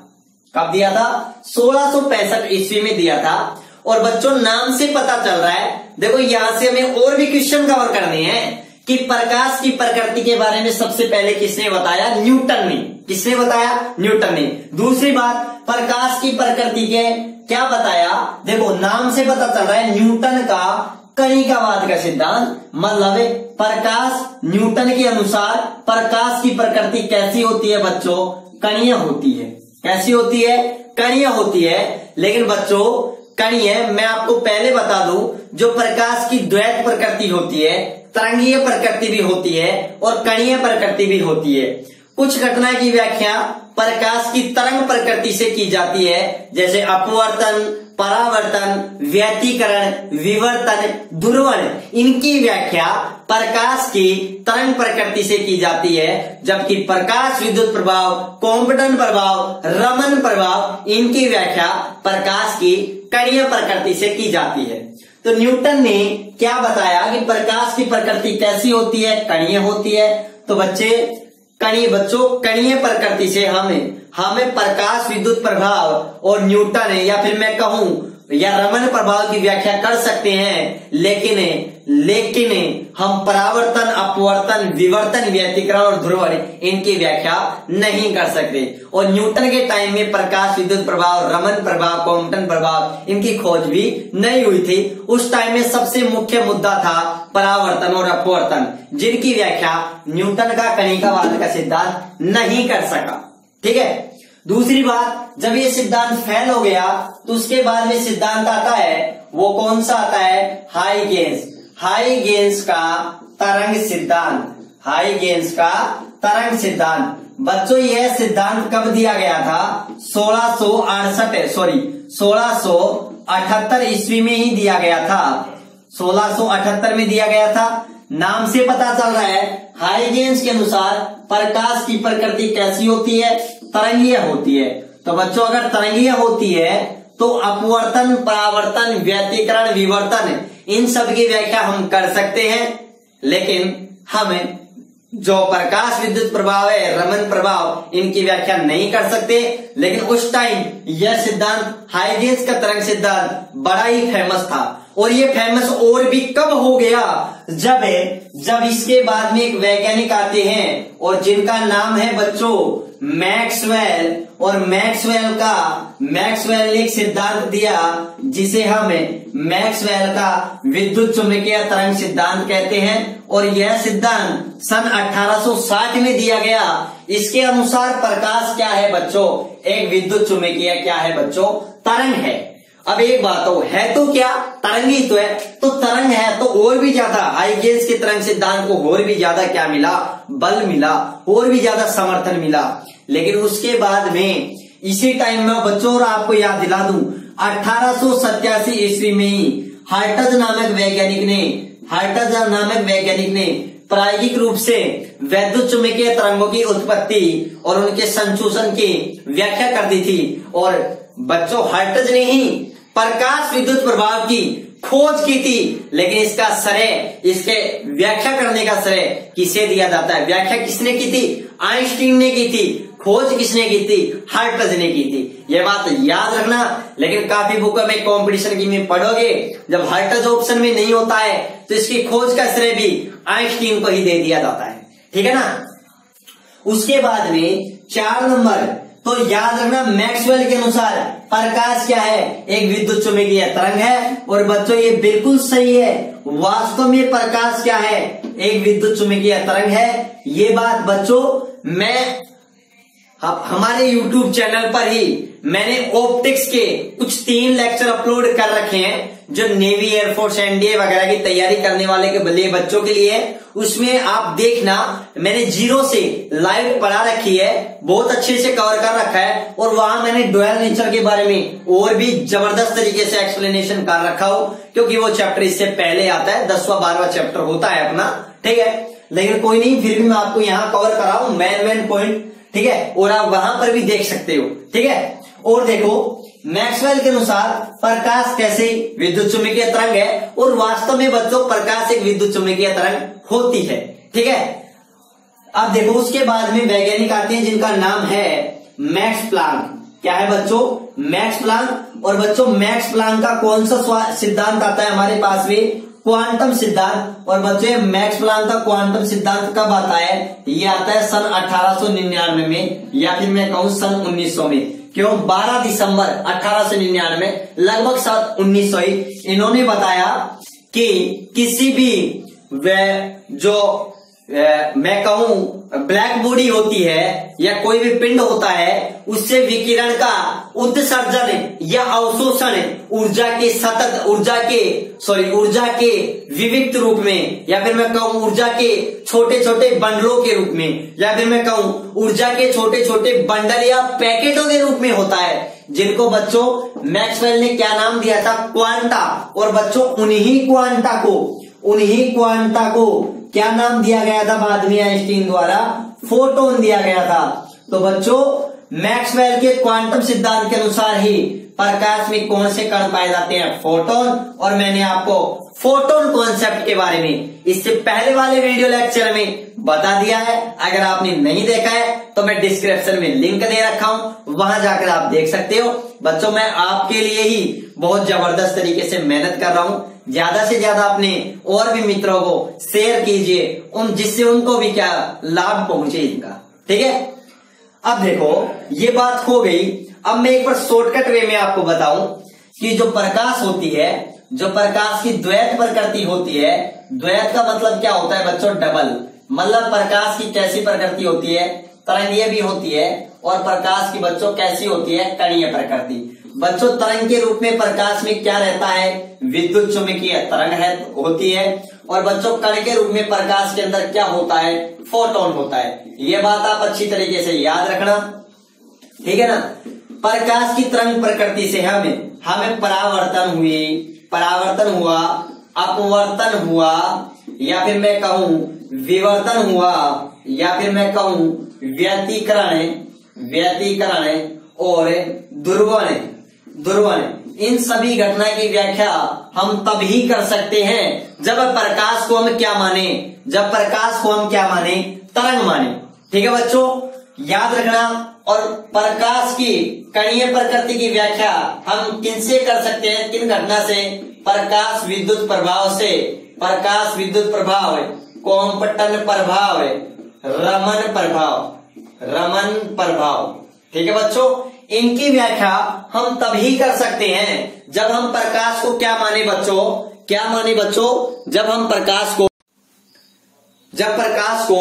कब दिया था, 1665 ईस्वी में दिया था। और बच्चों नाम से पता चल रहा है, देखो यहां से हमें और भी क्वेश्चन कवर करने हैं कि प्रकाश की प्रकृति के बारे में सबसे पहले किसने बताया, न्यूटन ने। किसने बताया, न्यूटन ने। दूसरी बात, प्रकाश की प्रकृति के क्या बताया, देखो नाम से पता चल रहा है न्यूटन का कणिकावाद का सिद्धांत। मतलब प्रकाश, न्यूटन के अनुसार प्रकाश की प्रकृति कैसी होती है बच्चों, कणीय होती है। कैसी होती है, कणीय होती है। लेकिन बच्चों कणीय, मैं आपको पहले बता दूं, जो प्रकाश की द्वैत प्रकृति होती है, तरंगीय प्रकृति भी होती है और कणीय प्रकृति भी होती है। कुछ घटना की व्याख्या प्रकाश की तरंग प्रकृति से की जाती है, जैसे अपवर्तन, परावर्तन, व्यतिकरण, विवर्तन, ध्रुवण। इनकी व्याख्या प्रकाश की तरंग प्रकृति से की जाती है, जबकि प्रकाश विद्युत प्रभाव, कॉम्पटन प्रभाव, रमन प्रभाव, इनकी व्याख्या प्रकाश की कणीय प्रकृति से की जाती है। तो न्यूटन ने क्या बताया कि प्रकाश की प्रकृति कैसी होती है, कणीय होती है। तो बच्चों कणीय प्रकृति से हमें प्रकाश विद्युत प्रभाव और न्यूटन या फिर मैं कहूं या रमन प्रभाव की व्याख्या कर सकते हैं, लेकिन हम परावर्तन, अपवर्तन, विवर्तन, व्यतिकरण और ध्रुवण इनकी व्याख्या नहीं कर सकते। और न्यूटन के टाइम में प्रकाश विद्युत प्रभाव, रमन प्रभाव, कॉम्पटन प्रभाव इनकी खोज भी नहीं हुई थी। उस टाइम में सबसे मुख्य मुद्दा था परावर्तन और अपवर्तन, जिनकी व्याख्या न्यूटन का कणिकावाद का सिद्धांत नहीं कर सका। ठीक है। दूसरी बात, जब ये सिद्धांत फेल हो गया तो उसके बाद में सिद्धांत आता है, वो कौन सा आता है, हाइगेन्स का तरंग सिद्धांत। हाइगेन्स का तरंग सिद्धांत। बच्चों यह सिद्धांत कब दिया गया था, 1678 ईस्वी में ही दिया गया था। 1678 में दिया गया था। नाम से पता चल रहा है, हाइगेन्स के अनुसार प्रकाश की प्रकृति कैसी होती है, तरंगीय होती है। तो बच्चों अगर तरंगीय होती है तो अपवर्तन, परावर्तन, व्यतिकरण, विवर्तन इन सब की व्याख्या हम कर सकते हैं, लेकिन हमें जो प्रकाश विद्युत प्रभाव है, रमन प्रभाव, इनकी व्याख्या नहीं कर सकते। लेकिन उस टाइम यह सिद्धांत, हाइगेन्स का तरंग सिद्धांत बड़ा ही फेमस था। और ये फेमस और भी कब हो गया, जब इसके बाद में एक वैज्ञानिक आते हैं और जिनका नाम है बच्चों मैक्सवेल। और मैक्सवेल ने एक सिद्धांत दिया जिसे हमें मैक्सवेल का विद्युत चुंबकीय तरंग सिद्धांत कहते हैं। और यह सिद्धांत सन 1860 में दिया गया। इसके अनुसार प्रकाश क्या है बच्चों, एक विद्युत चुंबकीय क्या है बच्चों, तरंग है। अब एक बात है तो क्या, तरंगी तो है, तो तरंग है तो और भी ज्यादा हाइगेन्स के तरंग सिद्धांत को और भी ज्यादा क्या मिला, बल मिला, और भी ज्यादा समर्थन मिला। लेकिन उसके बाद में इसी टाइम में बच्चों, और आपको याद दिला दूं, 1887 ईस्वी में ही हर्ट्ज नामक वैज्ञानिक ने प्रायोगिक रूप से वैद्युत चुंबकीय तरंगों की उत्पत्ति और उनके संशोधन की व्याख्या कर दी थी। और बच्चों हर्ट्ज ने ही प्रकाश विद्युत प्रभाव की खोज की थी। लेकिन इसके व्याख्या करने का श्रेय किसे दिया जाता है, व्याख्या किसने की थी, आइंस्टीन ने की थी। खोज किसने की थी, हर्ट्ज ने की थी। यह बात याद रखना। लेकिन काफी बुकों में कंपटीशन की में पढ़ोगे, जब हर्ट्ज ऑप्शन में नहीं होता है तो इसकी खोज का श्रेय भी आइंस्टीन को ही दे दिया जाता है। ठीक है ना। उसके बाद में 4 नंबर, तो याद रखना मैक्सवेल के अनुसार प्रकाश क्या है, एक विद्युत चुंबकीय तरंग है। और बच्चों ये बिल्कुल सही है, वास्तव में प्रकाश क्या है, एक विद्युत चुंबकीय तरंग है। ये बात बच्चों मैं हमारे YouTube चैनल पर ही मैंने ऑप्टिक्स के कुछ 3 लेक्चर अपलोड कर रखे हैं जो नेवी, एयरफोर्स, एनडीए वगैरह की तैयारी करने वाले के लिए बच्चों के लिए। उसमें आप देखना, मैंने 0 से लाइव पढ़ा रखी है, बहुत अच्छे से कवर कर रखा है। और वहां मैंने ड्यूअल नेचर के बारे में और भी जबरदस्त तरीके से एक्सप्लेनेशन कर रखा हो, क्योंकि वो चैप्टर इससे पहले आता है, 10वां 12वां चैप्टर होता है अपना, ठीक है। लेकिन कोई नहीं, फिर भी मैं आपको यहाँ कवर करा हूं मेन पॉइंट, ठीक है। और आप वहां पर भी देख सकते हो, ठीक है। और देखो, मैक्सवेल के अनुसार प्रकाश कैसे विद्युत चुम्बकीय तरंग है, और वास्तव में बच्चों प्रकाश एक विद्युत चुम्बकीय तरंग होती है, ठीक है। अब देखो, उसके बाद में वैज्ञानिक आते हैं जिनका नाम है मैक्स प्लांक। क्या है बच्चों? Max Planck. और बच्चों मैक्स प्लांक का कौन सा सिद्धांत आता है हमारे पास में? क्वांटम सिद्धांत। और बच्चों मैक्स प्लांक का क्वांटम सिद्धांत कब आता है? ये आता है सन 1899 में, या फिर मैं कहूं सन 1900 में। क्यों? 12 दिसंबर 1899, लगभग सन 1900 ही इन्होंने बताया कि किसी भी जो मैं कहूं ब्लैक बॉडी होती है या कोई भी पिंड होता है, उससे विकिरण का उत्सर्जन या अवशोषण ऊर्जा के विविक्त रूप में, या फिर मैं कहूं ऊर्जा के छोटे छोटे बंडलों के रूप में, या फिर मैं कहूं ऊर्जा के छोटे छोटे बंडल या पैकेटों के रूप में होता है, जिनको बच्चों मैक्सवेल ने क्या नाम दिया था? क्वांटा। और बच्चों उन्हीं क्वांटा को क्या नाम दिया गया था बाद में आइंस्टीन द्वारा? फोटोन दिया गया था। तो बच्चों मैक्सवेल के क्वांटम सिद्धांत के अनुसार ही प्रकाश में कौन से कण पाए जाते हैं? फोटोन। और मैंने आपको फोटोन कॉन्सेप्ट के बारे में इससे पहले वाले वीडियो लेक्चर में बता दिया है। अगर आपने नहीं देखा है तो मैं डिस्क्रिप्शन में लिंक दे रखा हूं, वहां जाकर आप देख सकते हो। बच्चों मैं आपके लिए ही बहुत जबरदस्त तरीके से मेहनत कर रहा हूं। ज्यादा से ज्यादा अपने और भी मित्रों को शेयर कीजिए, जिससे उनको भी क्या लाभ पहुंचे इनका, ठीक है। अब देखो, ये बात हो गई। अब मैं एक बार शॉर्टकट वे में आपको बताऊं कि जो प्रकाश होती है, जो प्रकाश की द्वैत प्रकृति होती है, द्वैत का मतलब क्या होता है बच्चों? डबल। मतलब प्रकाश की कैसी प्रकृति होती है? तरंगीय भी होती है। और प्रकाश की बच्चों कैसी होती है? कणीय प्रकृति। बच्चों तरंग के रूप में प्रकाश में क्या रहता है? विद्युत चुम्बकीय तरंग होती है। और बच्चों कण के रूप में प्रकाश के अंदर क्या होता है? फोटोन होता है। ये बात आप अच्छी तरीके से याद रखना, ठीक है ना। प्रकाश की तरंग प्रकृति से हमें परावर्तन हुआ, अपवर्तन हुआ, या फिर मैं कहूं विवर्तन हुआ, या फिर मैं कहूं व्यतिकरण और ध्रुवण, इन सभी घटना की व्याख्या हम तभी कर सकते हैं जब प्रकाश को हम क्या माने? तरंग माने, ठीक है बच्चों, याद रखना। और प्रकाश की कणीय प्रकृति की व्याख्या हम किनसे कर सकते हैं? किन घटना से? प्रकाश विद्युत प्रभाव, कॉम्पटन प्रभाव, रमन प्रभाव, ठीक है बच्चों। इनकी व्याख्या हम तभी कर सकते हैं जब हम प्रकाश को क्या माने बच्चों? जब प्रकाश को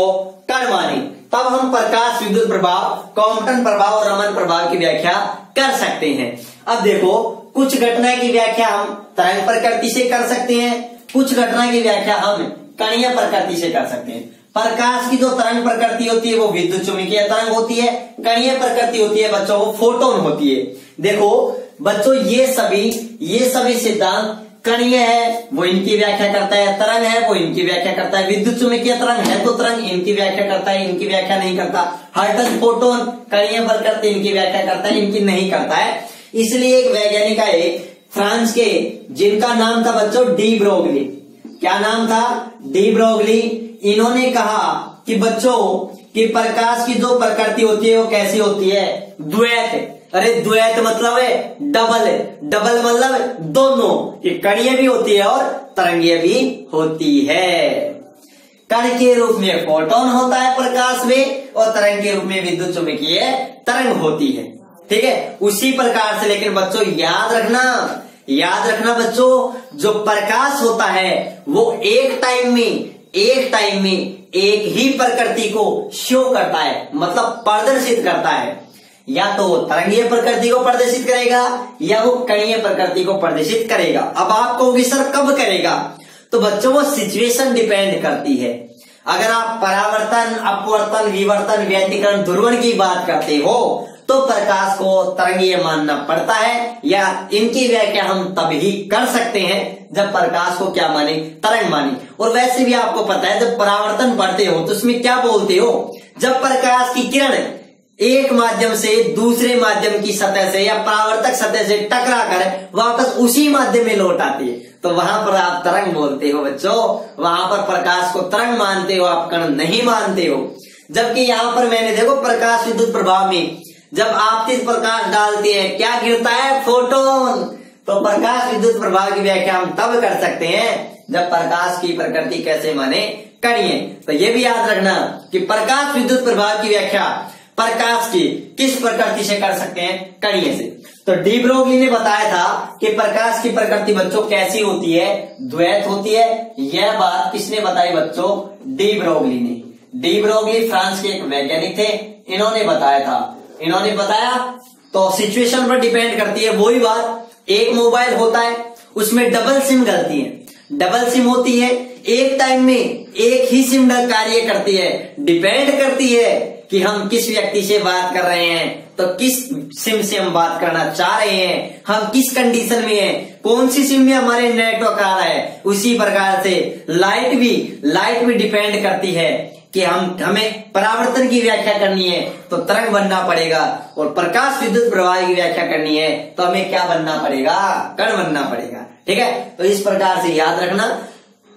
कण माने, तब हम प्रकाश विद्युत प्रभाव, कॉम्पटन प्रभाव और रमन प्रभाव की व्याख्या कर सकते हैं। अब देखो, कुछ घटना की व्याख्या हम तरंग प्रकृति से कर सकते हैं, कुछ घटना की व्याख्या हम कणीय प्रकृति से कर सकते हैं। प्रकाश की जो तरंग प्रकृति होती है वो विद्युत चुम्बकीय तरंग होती है, कणीय प्रकृति होती है बच्चों वो फोटोन होती है। देखो बच्चों, ये सभी सिद्धांत कणीय है वो इनकी व्याख्या करता है, तरंग है वो इनकी व्याख्या करता है, विद्युत चुम्बकीय तरंग है तो तरंग इनकी व्याख्या करता है, इनकी व्याख्या नहीं करता। हर्ट्ज फोटोन कणीय प्रकृति इनकी व्याख्या करता है, इनकी नहीं करता है। इसलिए एक वैज्ञानिक आए फ्रांस के, जिनका नाम था बच्चों डी ब्रोगली। क्या नाम था? De Broglie. इन्होंने कहा कि बच्चों कि प्रकाश की जो प्रकृति होती है वो कैसी होती है? द्वैत। अरे द्वैत मतलब है डबल मतलब दोनों, ये कणीय भी होती है और तरंगीय भी होती है। कण के रूप में फोटोन होता है प्रकाश में, और तरंग के रूप में विद्युत चुम्बकीय तरंग होती है, ठीक है। उसी प्रकार से लेकिन बच्चों याद रखना बच्चों, जो प्रकाश होता है वो एक टाइम में एक टाइम में एक ही प्रकृति को शो करता है, मतलब प्रदर्शित करता है। या तो वो तरंगीय प्रकृति को प्रदर्शित करेगा या वो कणीय प्रकृति को प्रदर्शित करेगा। अब आप कहोगे सर कब करेगा, तो बच्चों वो सिचुएशन डिपेंड करती है। अगर आप परावर्तन, अपवर्तन, विवर्तन, व्यतिकरण, ध्रुवण की बात करते हो तो प्रकाश को तरंगीय मानना पड़ता है, या इनकी व्याख्या हम तभी कर सकते हैं जब प्रकाश को क्या माने, तरंग माने। और वैसे भी आपको पता है जब परावर्तन पढ़ते हो तो उसमें क्या बोलते हो, जब प्रकाश की किरण एक माध्यम से दूसरे माध्यम की सतह से या परावर्तक सतह से टकरा कर वापस उसी माध्यम में लौट आती है, तो वहां पर आप तरंग बोलते हो बच्चों। वहां पर प्रकाश को तरंग मानते हो, आप कण नहीं मानते हो। जबकि यहाँ पर मैंने देखो प्रकाश विद्युत प्रभाव में जब आप तेज प्रकाश डालते हैं क्या गिरता है, फोटोन। तो प्रकाश विद्युत प्रभाव की व्याख्या हम तब कर सकते हैं जब प्रकाश की प्रकृति कैसे माने, कणीय। तो ये भी याद रखना कि प्रकाश विद्युत प्रभाव की व्याख्या प्रकाश की किस प्रकृति से कर सकते हैं, कणीय से। तो डी ब्रोगली ने बताया था कि प्रकाश की प्रकृति बच्चों कैसी होती है, द्वैत होती है। यह बात किसने बताई बच्चों, डी ब्रोगली ने। डी ब्रोगली फ्रांस के एक वैज्ञानिक थे, इन्होंने बताया था। इन्होंने बताया तो सिचुएशन पर डिपेंड करती है। वही बात, एक मोबाइल होता है उसमें डबल सिम डलती है, डबल सिम होती है, एक टाइम में एक ही सिम कार्य करती है। डिपेंड करती है कि हम किस व्यक्ति से बात कर रहे हैं, तो किस सिम से हम बात करना चाह रहे हैं, हम किस कंडीशन में हैं, कौन सी सिम में हमारे नेटवर्क आ रहा है। उसी प्रकार से लाइट भी डिपेंड करती है कि हमें परावर्तन की व्याख्या करनी है तो तरंग बनना पड़ेगा, और प्रकाश विद्युत प्रवाह की व्याख्या करनी है तो हमें क्या बनना पड़ेगा, कण बनना पड़ेगा। ठीक है, तो इस प्रकार से याद रखना,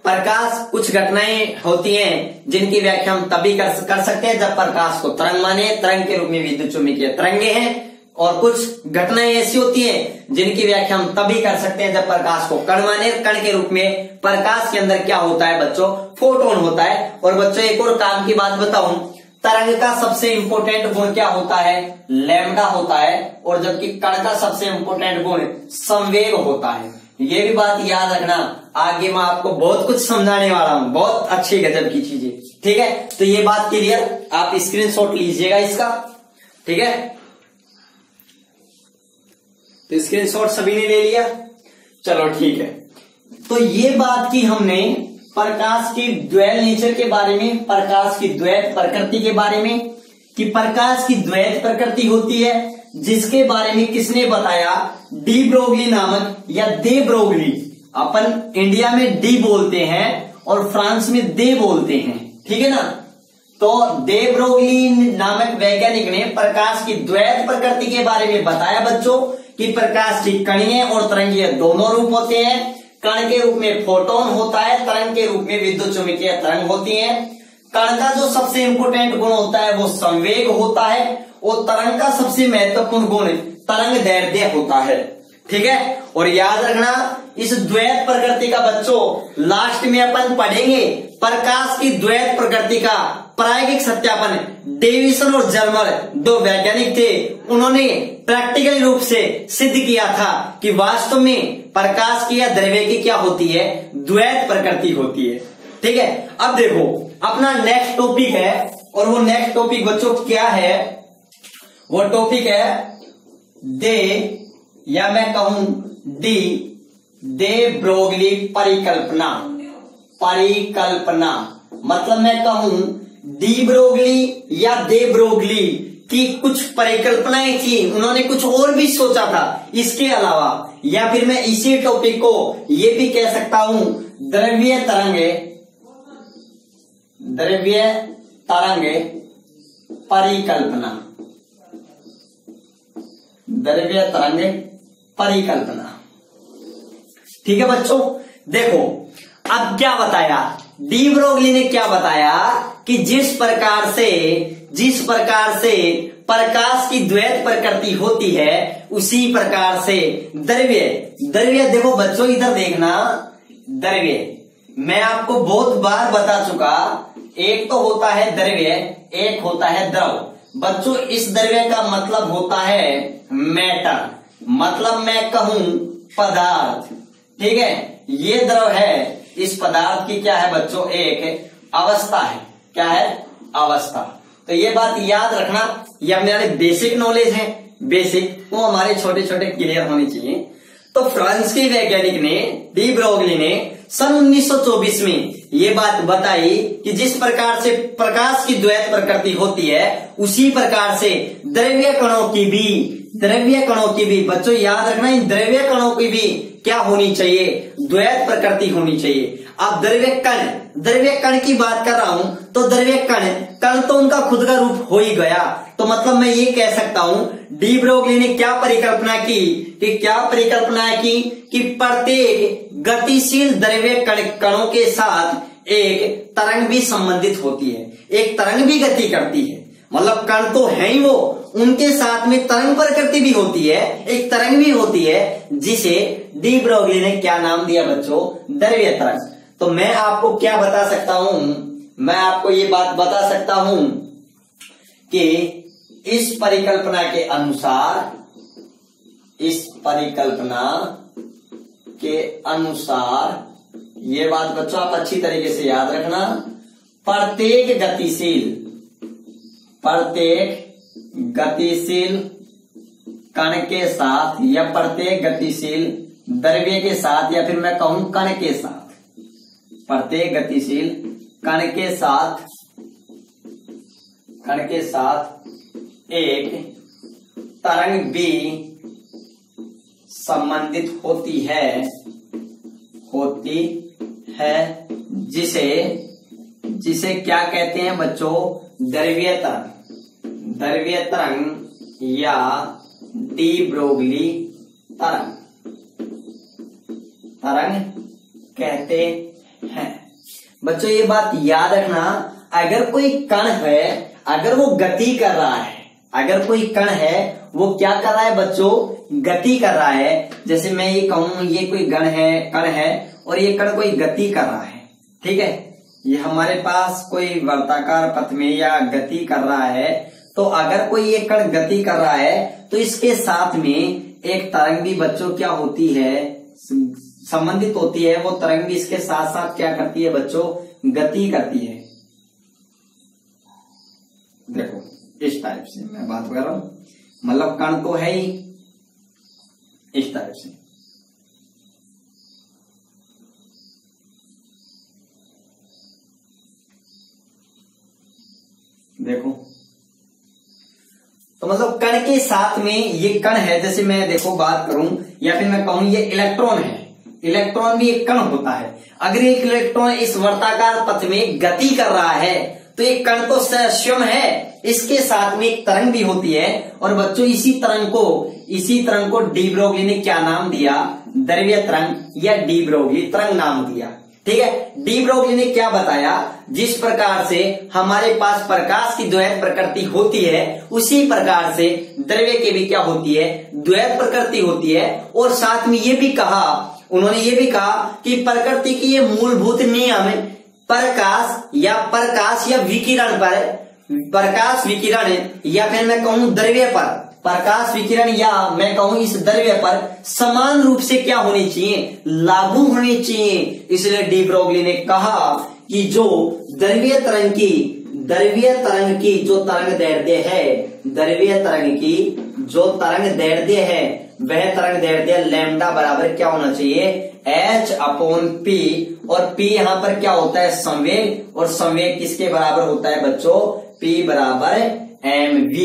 प्रकाश कुछ घटनाएं होती हैं जिनकी व्याख्या हम तभी कर सकते हैं जब प्रकाश को तरंग माने, तरंग के रूप में विद्युत चुम्बकीय तरंगे हैं। और कुछ घटनाएं ऐसी होती हैं जिनकी व्याख्या हम तभी कर सकते हैं जब प्रकाश को कण माने, कण के रूप में। प्रकाश के अंदर क्या होता है बच्चों, फोटोन होता है। और बच्चों एक और काम की बात बताऊं, तरंग का सबसे इंपोर्टेंट गुण क्या होता है, लैम्डा होता है। और जबकि कण का सबसे इंपोर्टेंट गुण संवेग होता है। ये भी बात याद रखना, आगे मैं आपको बहुत कुछ समझाने वाला हूं, बहुत अच्छी गजब की चीजें। ठीक है, तो ये बात क्लियर, आप स्क्रीनशॉट लीजिएगा इसका। ठीक है, तो स्क्रीनशॉट सभी ने ले लिया, चलो ठीक है। तो ये बात की हमने प्रकाश की द्वैत नेचर के बारे में, प्रकाश की द्वैत प्रकृति के बारे में, कि प्रकाश की द्वैत प्रकृति होती है, जिसके बारे में किसने बताया, डी ब्रोगली नामक या दे ब्रोगली। अपन इंडिया में डी बोलते हैं और फ्रांस में दे बोलते हैं, ठीक है ना। तो दे ब्रोगली नामक वैज्ञानिक ने प्रकाश की द्वैत प्रकृति के बारे में बताया बच्चों कि प्रकाश की कणीय और तरंगीय दोनों रूप होते हैं। कण के रूप में फोटोन होता है, तरंग के रूप में विद्युत चुम्बकीय तरंग होती है। कण का जो सबसे इंपोर्टेंट गुण होता है वो संवेग होता है, और तरंग का सबसे महत्वपूर्ण गुण तरंग दैर्ध्य होता है। ठीक है, और याद रखना इस द्वैत प्रकृति का बच्चों लास्ट में अपन पढ़ेंगे। प्रकाश की द्वैत प्रकृति का प्रायोगिक सत्यापन डेविसन और जर्मर दो वैज्ञानिक थे, उन्होंने प्रैक्टिकल रूप से सिद्ध किया था कि वास्तव में प्रकाश की या द्रव्य की क्या होती है, द्वैत प्रकृति होती है। ठीक है, अब देखो अपना नेक्स्ट टॉपिक है, और वो नेक्स्ट टॉपिक बच्चों क्या है, वो टॉपिक है दे, या मैं कहूं डी, दे ब्रोगली परिकल्पना। परिकल्पना मतलब मैं कहूं डी ब्रोगली या दे ब्रोगली की कुछ परिकल्पनाएं थी, उन्होंने कुछ और भी सोचा था इसके अलावा। या फिर मैं इसी टॉपिक को ये भी कह सकता हूं द्रव्य तरंगे, द्रव्य तरंगे परिकल्पना, द्रव्य तरंगे परिकल्पना। ठीक है बच्चों, देखो अब क्या बताया डी ब्रोगली ने, क्या बताया कि जिस प्रकार से प्रकाश की द्वैत प्रकृति होती है उसी प्रकार से द्रव्य देखो बच्चों इधर देखना, द्रव्य मैं आपको बहुत बार बता चुका, एक तो होता है द्रव्य, एक होता है द्रव। बच्चों इस द्रव्य का मतलब होता है मैटर, मतलब मैं कहूं पदार्थ। ठीक है, ये द्रव है, इस पदार्थ की क्या है बच्चों, एक अवस्था है। क्या है, अवस्था। तो ये बात याद रखना, ये हमारे बेसिक नॉलेज है, बेसिक वो हमारे छोटे छोटे क्लियर होने चाहिए। तो फ्रांस के वैज्ञानिक ने डी ब्रोगली ने सन 1924 में ये बात बताई कि जिस प्रकार से प्रकाश की द्वैत प्रकृति होती है उसी प्रकार से द्रव्य कणों की भी बच्चों याद रखना, इन द्रव्य कणों की भी क्या होनी चाहिए, द्वैत प्रकृति होनी चाहिए। अब द्रव्य कण की बात कर रहा हूं तो द्रव्य कण तो उनका खुद का रूप हो ही गया। तो मतलब मैं ये कह सकता हूं डी ब्रोगली ने क्या परिकल्पना की कि प्रत्येक गतिशील द्रव्य कणों के साथ एक तरंग भी संबंधित होती है, एक तरंग भी गति करती है। मतलब कण तो है ही वो, उनके साथ में तरंग प्रकृति भी होती है, एक तरंग भी होती है, जिसे डी ब्रोगली ने क्या नाम दिया बच्चों, द्रव्य तरंग। तो मैं आपको क्या बता सकता हूं, मैं आपको ये बात बता सकता हूं कि इस परिकल्पना के अनुसार ये बात बच्चों आप अच्छी तरीके से याद रखना, प्रत्येक गतिशील कण के साथ या प्रत्येक गतिशील द्रव्य के साथ या फिर मैं कहूं कण के साथ, प्रत्येक गतिशील कण के साथ एक तरंग भी संबंधित होती है जिसे क्या कहते हैं बच्चों, द्रव्य तरंग या डी ब्रोगली तरंग कहते हैं। बच्चों ये बात याद रखना, अगर कोई कण है, अगर वो गति कर रहा है, अगर कोई कण है वो क्या कर रहा है बच्चों, गति कर रहा है। जैसे मैं ये कहूं ये कोई कण है और ये कण कोई गति कर रहा है, ठीक है, ये हमारे पास कोई वर्ताकार पथ में या गति कर रहा है। तो अगर कोई ये कण गति कर रहा है तो इसके साथ में एक तरंग भी बच्चों क्या होती है, संबंधित होती है। वो तरंग भी इसके साथ साथ क्या करती है बच्चों, गति करती है। देखो इस टाइप से मैं बात कर रहा हूं, मतलब कण तो है ही इस टाइप से, देखो तो मतलब कण के साथ में ये कण है। जैसे मैं देखो बात करूं या फिर मैं कहूं ये इलेक्ट्रॉन है, इलेक्ट्रॉन भी एक कण होता है। अगर एक इलेक्ट्रॉन इस वर्ताकार पथ में गति कर रहा है तो एक कण तो स्वयं है, इसके साथ में एक तरंग भी होती है। और बच्चों इसी तरंग को डी ब्रोगली ने क्या नाम दिया, द्रव्य तरंग या डी ब्रोगली तरंग नाम दिया। ठीक है, डी ब्रोगली ने क्या बताया, जिस प्रकार से हमारे पास प्रकाश की द्वैत प्रकृति होती है उसी प्रकार से द्रव्य की भी क्या होती है, द्वैत प्रकृति होती है। और साथ में ये भी कहा, उन्होंने ये भी कहा कि प्रकृति की ये मूलभूत नियम प्रकाश या विकिरण पर, प्रकाश विकिरण या फिर मैं कहूं द्रव्य पर, प्रकाश विकिरण या मैं कहूं इस द्रव्य पर समान रूप से क्या होनी चाहिए, लागू होनी चाहिए। इसलिए डी ब्रोगली ने कहा कि जो द्रव्य तरंग की जो तरंग दैर्ध्य है, द्रव्य तरंग की जो तरंग दैर्ध्य है वह तरंग दैर्ध्य लैम्डा बराबर क्या होना चाहिए, h/p। और p यहां पर क्या होता है, संवेग, और संवेग किसके बराबर होता है बच्चों, p बराबर mv।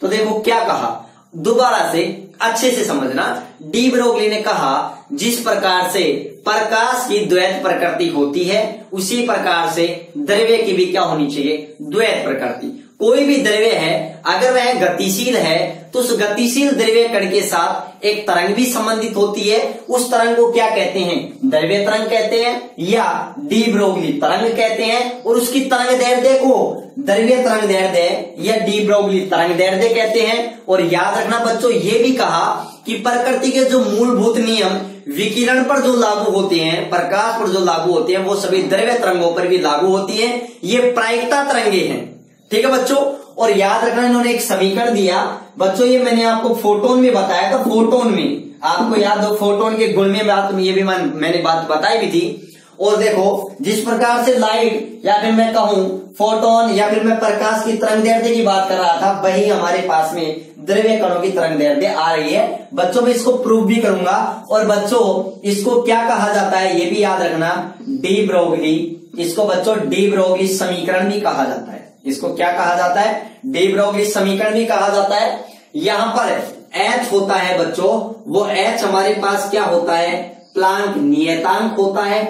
तो देखो क्या कहा, दोबारा से अच्छे से समझना। डी ब्रोगली ने कहा जिस प्रकार से प्रकाश की द्वैत प्रकृति होती है उसी प्रकार से द्रव्य की भी क्या होनी चाहिए, द्वैत प्रकृति। कोई भी द्रव्य है अगर वह गतिशील है तो उस गतिशील द्रव्य कण के साथ एक तरंग भी संबंधित होती है। उस तरंग को क्या कहते हैं, द्रव्य तरंग कहते हैं या डी ब्रोगली तरंग कहते हैं। और उसकी तरंग दैर्ध्य को द्रव्य तरंग दैर्ध्य या डी ब्रोगली तरंग दैर्ध्य कहते हैं। और याद रखना बच्चों ये भी कहा कि प्रकृति के जो मूलभूत नियम विकिरण पर जो लागू होते हैं, प्रकाश पर जो लागू होते हैं, वो सभी द्रव्य तरंगों पर भी लागू होती है। ये प्रायिकता तरंगे हैं, ठीक है बच्चों। और याद रखना इन्होंने एक समीकरण दिया बच्चों, ये मैंने आपको फोटोन में बताया था। फोटोन में आपको याद हो, फोटोन के गुण में बात ये भी मैंने बात बताई भी थी। और देखो जिस प्रकार से लाइट या फिर मैं कहूं फोटोन या फिर मैं प्रकाश की तरंग दैर्ध्य की बात कर रहा था, वही हमारे पास में द्रव्य कणों की तरंग दैर्ध्य आ रही है। बच्चों में इसको प्रूव भी करूंगा। और बच्चों इसको क्या कहा जाता है ये भी याद रखना, डी ब्रोगली। इसको बच्चों डी ब्रोगली समीकरण भी कहा जाता है। इसको क्या कहा जाता है? डी ब्रोगली समीकरण भी कहा जाता है। यहां पर H होता है बच्चों, वो H हमारे पास क्या होता है? प्लांक नियतांक होता है।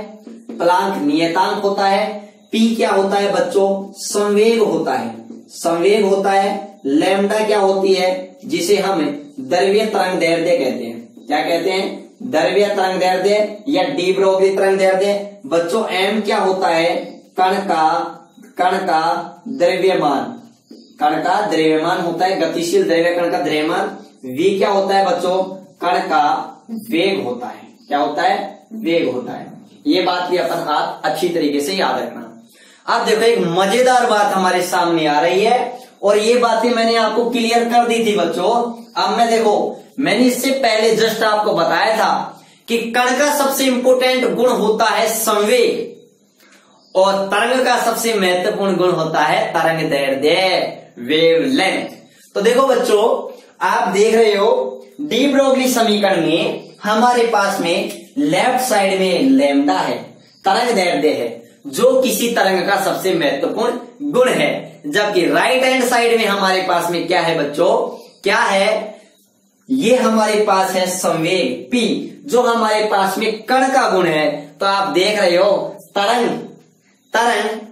प्लांक नियतांक होता है। P क्या होता है बच्चों? संवेग होता है। संवेग होता है। लैम्डा क्या होती है? जिसे हम द्रव्य तरंग दैर्ध्य कहते हैं। क्या कहते हैं? द्रव्य तरंग दैर्ध्य या डी ब्रोगली तरंग दैर्ध्य। बच्चों M क्या होता है? कण का द्रव्यमान। कण का द्रव्यमान होता है, गतिशील द्रव्य कण का द्रव्यमान। V क्या होता है बच्चों? कण का वेग होता है। क्या होता है? वेग होता है। ये बात भी अपन आप अच्छी तरीके से याद रखना। अब देखो एक मजेदार बात हमारे सामने आ रही है और ये बातें मैंने आपको क्लियर कर दी थी बच्चों। अब मैं देखो मैंने इससे पहले जस्ट आपको बताया था कि कण का सबसे इंपोर्टेंट गुण होता है संवेग और तरंग का सबसे महत्वपूर्ण गुण होता है तरंग दैर्ध्य, वेवलेंथ। तो देखो बच्चों आप देख रहे हो डी ब्रोगली समीकरण में हमारे पास में लेफ्ट साइड में लैम्डा है, तरंग दैर्ध्य है, जो किसी तरंग का सबसे महत्वपूर्ण गुण है। जबकि राइट हैंड साइड में हमारे पास में क्या है बच्चों? क्या है? ये हमारे पास है संवेग P, जो हमारे पास में कण का गुण है। तो आप देख रहे हो तरंग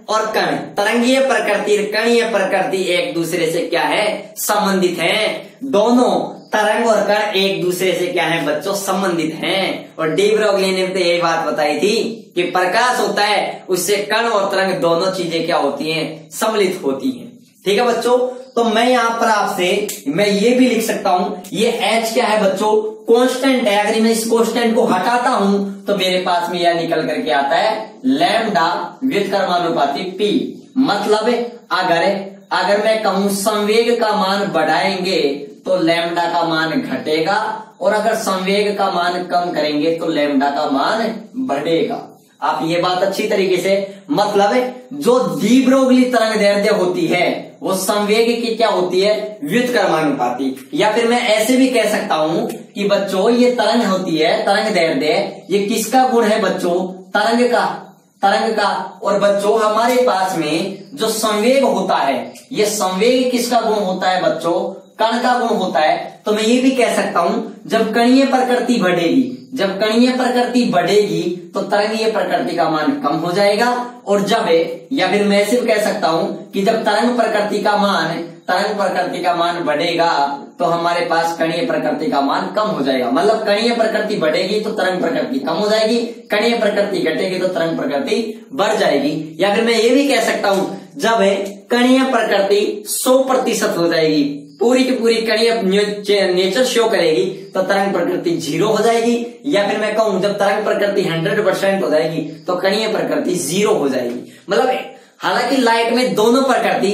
और कण, तरंगीय प्रकृति कणीय प्रकृति एक दूसरे से क्या है? संबंधित हैं। दोनों तरंग और कण एक दूसरे से क्या है बच्चों? संबंधित हैं। और डी ब्रोगली ने तो यही बात बताई थी कि प्रकाश होता है उससे कण और तरंग दोनों चीजें क्या होती हैं? सम्मिलित होती हैं। ठीक है बच्चों, तो मैं यहां पर आपसे मैं ये भी लिख सकता हूं, ये H क्या है बच्चों? कांस्टेंट है। अगर मैं इस कांस्टेंट को हटाता हूं तो मेरे पास में यह निकल करके आता है लैम्डा व्युत्क्रमानुपाती P। मतलब अगर मैं कहूं संवेग का मान बढ़ाएंगे तो लैम्डा का मान घटेगा और अगर संवेग का मान कम करेंगे तो लैम्डा का मान बढ़ेगा। आप ये बात अच्छी तरीके से, मतलब जो डी ब्रोगली तरंग दैर्ध्य होती है वो संवेग की क्या होती है? व्युत्क्रमानुपाती। या फिर मैं ऐसे भी कह सकता हूं कि बच्चों ये तरंग होती है, तरंग दैर्ध्य, ये किसका गुण है बच्चों? तरंग का। और बच्चों हमारे पास में जो संवेग होता है, ये संवेग किसका गुण होता है बच्चों? कण का गुण होता है। तो मैं ये भी कह सकता हूं जब कणीय प्रकृति बढ़ेगी तो तरंगीय प्रकृति का मान कम हो जाएगा। और जब या फिर मैं सिर्फ कह सकता हूं कि जब तरंग प्रकृति का मान बढ़ेगा तो हमारे पास कणीय प्रकृति का मान कम हो जाएगा। मतलब कणीय प्रकृति बढ़ेगी तो तरंग प्रकृति कम हो जाएगी, कणीय प्रकृति घटेगी तो तरंग प्रकृति बढ़ जाएगी। या फिर मैं ये भी कह सकता हूं जब कणीय प्रकृति 100% हो जाएगी, पूरी की पूरी कणीय नेचर शो करेगी तो तरंग प्रकृति 0 हो जाएगी। या फिर मैं कहूं जब तरंग प्रकृति 100% हो जाएगी तो कणीय प्रकृति 0 हो जाएगी। मतलब हालांकि लाइट में दोनों प्रकृति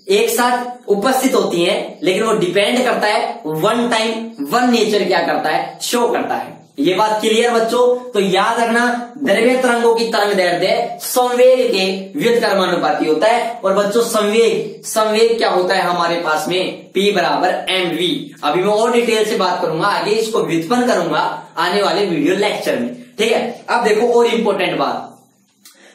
एक साथ उपस्थित होती हैं, लेकिन वो डिपेंड करता है वन टाइम वन नेचर क्या करता है? शो करता है। ये बात क्लियर बच्चों? तो याद रखना द्रव्य तरंगों की तरंग दैर्ध्य संवेग के व्युत्क्रमानुपाती होता है। और बच्चों संवेग क्या होता है हमारे पास में? P बराबर mv। अभी मैं और डिटेल से बात करूंगा, आगे इसको व्युत्पन्न करूंगा आने वाले वीडियो लेक्चर में। ठीक है, अब देखो और इंपॉर्टेंट बात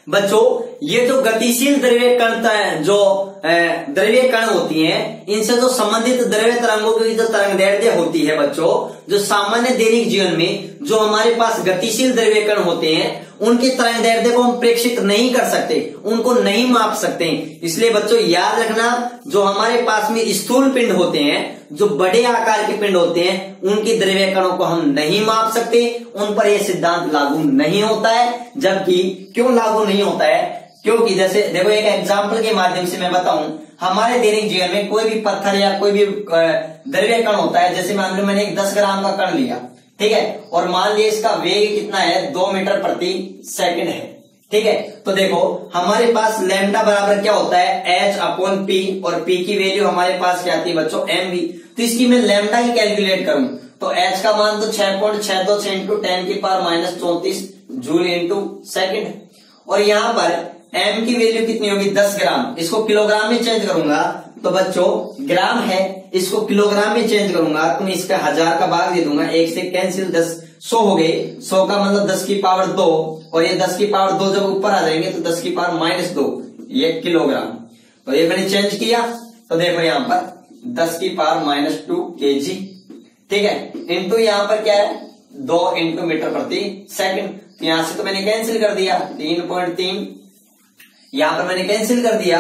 बच्चों, ये जो गतिशील द्रव्य कण जो द्रव्य कण होती हैं, इनसे जो संबंधित द्रव्य तरंगों की जो तरंग दैर्ध्य होती है बच्चों, जो सामान्य दैनिक जीवन में जो हमारे पास गतिशील द्रव्य कण होते हैं उनकी तरंग दैर्ध्य को हम प्रेक्षित नहीं कर सकते, उनको नहीं माप सकते। इसलिए बच्चों याद रखना जो हमारे पास में स्थूल पिंड होते हैं, जो बड़े आकार के पिंड होते हैं, उनकी द्रव्य कणों को हम नहीं माप सकते, उन पर यह सिद्धांत लागू नहीं होता है। जबकि क्यों लागू नहीं होता है? क्योंकि जैसे देखो एक एग्जाम्पल के माध्यम से मैं बताऊं, हमारे दैनिक जीवन में कोई भी पत्थर या कोई भी द्रव्य कण होता है, जैसे मान लो मैंने एक 10 ग्राम का कण लिया, ठीक है, और मान लिया इसका वेग कितना है? 2 मीटर प्रति सेकंड है। ठीक है, तो देखो हमारे पास लैम्डा बराबर क्या होता है? H/P, और P की वैल्यू हमारे पास क्या आती है बच्चों? mv। तो इसकी मैं लैम्डा ही कैलकुलेट करूं तो H का मान तो 6.62 × 10⁻³ जूल इंटू सेकेंड। और यहाँ पर m की वैल्यू कितनी होगी 10 ग्राम। इसको किलोग्राम में चेंज करूंगा तो बच्चों ग्राम है, इसको किलोग्राम में चेंज करूंगा तो मैं इसका 1000 का भाग दे दूंगा, 1 से कैंसिल 10 100 हो गए, 100 का मतलब 10 की पावर 2 और ये 10 की पावर 2 जब ऊपर आ जाएंगे तो 10 की पावर -2 ये किलोग्राम। तो ये मैंने चेंज किया तो देखो यहाँ पर 10 की पावर -2 kg, ठीक है, इंटू यहाँ पर क्या है 2 इंटू मीटर प्रति सेकंड। तो यहां से तो मैंने कैंसिल कर दिया 3.3, यहां पर मैंने कैंसिल कर दिया।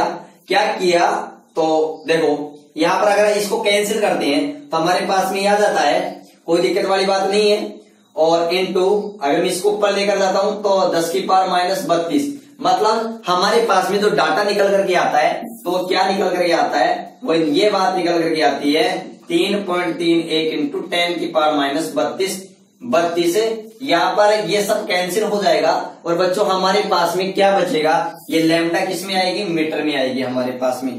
क्या किया तो देखो यहां पर अगर इसको कैंसिल करते हैं तो हमारे पास में आ जाता है, कोई दिक्कत वाली बात नहीं है। और इंटू अगर मैं इसको ऊपर लेकर जाता हूं तो 10 की पावर -32, मतलब हमारे पास में जो डाटा निकल करके आता है तो क्या निकल करके आता है, वो ये बात निकल करके आती है 3.31 इंटू 10 की पावर -32 से यहाँ पर ये सब कैंसिल हो जाएगा। और बच्चों हमारे पास में क्या बचेगा, ये लैम्डा किस में आएगी, मीटर में आएगी हमारे पास में।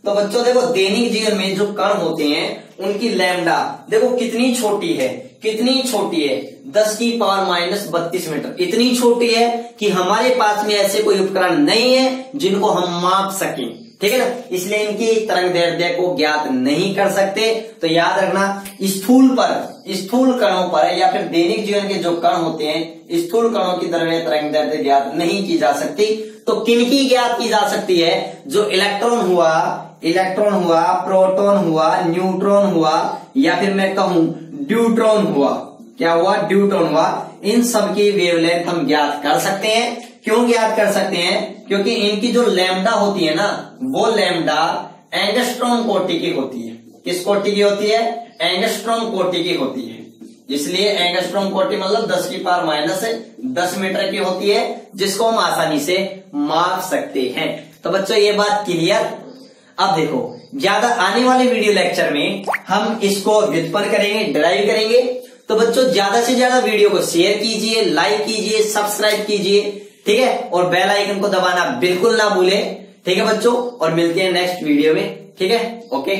तो बच्चों देखो दैनिक जीवन में जो कण होते हैं उनकी लैम्डा देखो कितनी छोटी है, कितनी छोटी है 10 की पावर -32 मीटर, इतनी छोटी है कि हमारे पास में ऐसे कोई उपकरण नहीं है जिनको हम माप सकें, ठीक है ना, इसलिए इनकी तरंग दैर्ध्य को ज्ञात नहीं कर सकते। तो याद रखना स्थूल कणों पर या फिर दैनिक जीवन के जो कण होते हैं स्थूल कणों की तरंग दैर्ध्य ज्ञात नहीं की जा सकती। तो किनकी ज्ञात की जा सकती है, जो इलेक्ट्रॉन हुआ, प्रोटॉन हुआ, न्यूट्रॉन हुआ या फिर मैं कहूं ड्यूट्रॉन हुआ, क्या हुआ ड्यूट्रॉन हुआ, इन सब की वेवलेंथ हम ज्ञात कर सकते हैं। क्यों ज्ञात कर सकते हैं, क्योंकि इनकी जो लैम्डा होती है ना वो लैम्डा एंगस्ट्रॉम कोटि की होती है। किस कोटि की होती है, एंगस्ट्रॉम कोटि की होती है। इसलिए एंगस्ट्रॉम कोटि मतलब 10 की पावर -10 मीटर की होती है, जिसको हम आसानी से माप सकते हैं। तो बच्चों ये बात क्लियर। अब देखो ज्यादा आने वाले वीडियो लेक्चर में हम इसको व्युत्पन्न करेंगे, डिराइव करेंगे। तो बच्चों ज्यादा से ज्यादा वीडियो को शेयर कीजिए, लाइक कीजिए, सब्सक्राइब कीजिए, ठीक है, और बेल आइकन को दबाना बिल्कुल ना भूलें, ठीक है बच्चों। और मिलते हैं नेक्स्ट वीडियो में, ठीक है, ओके।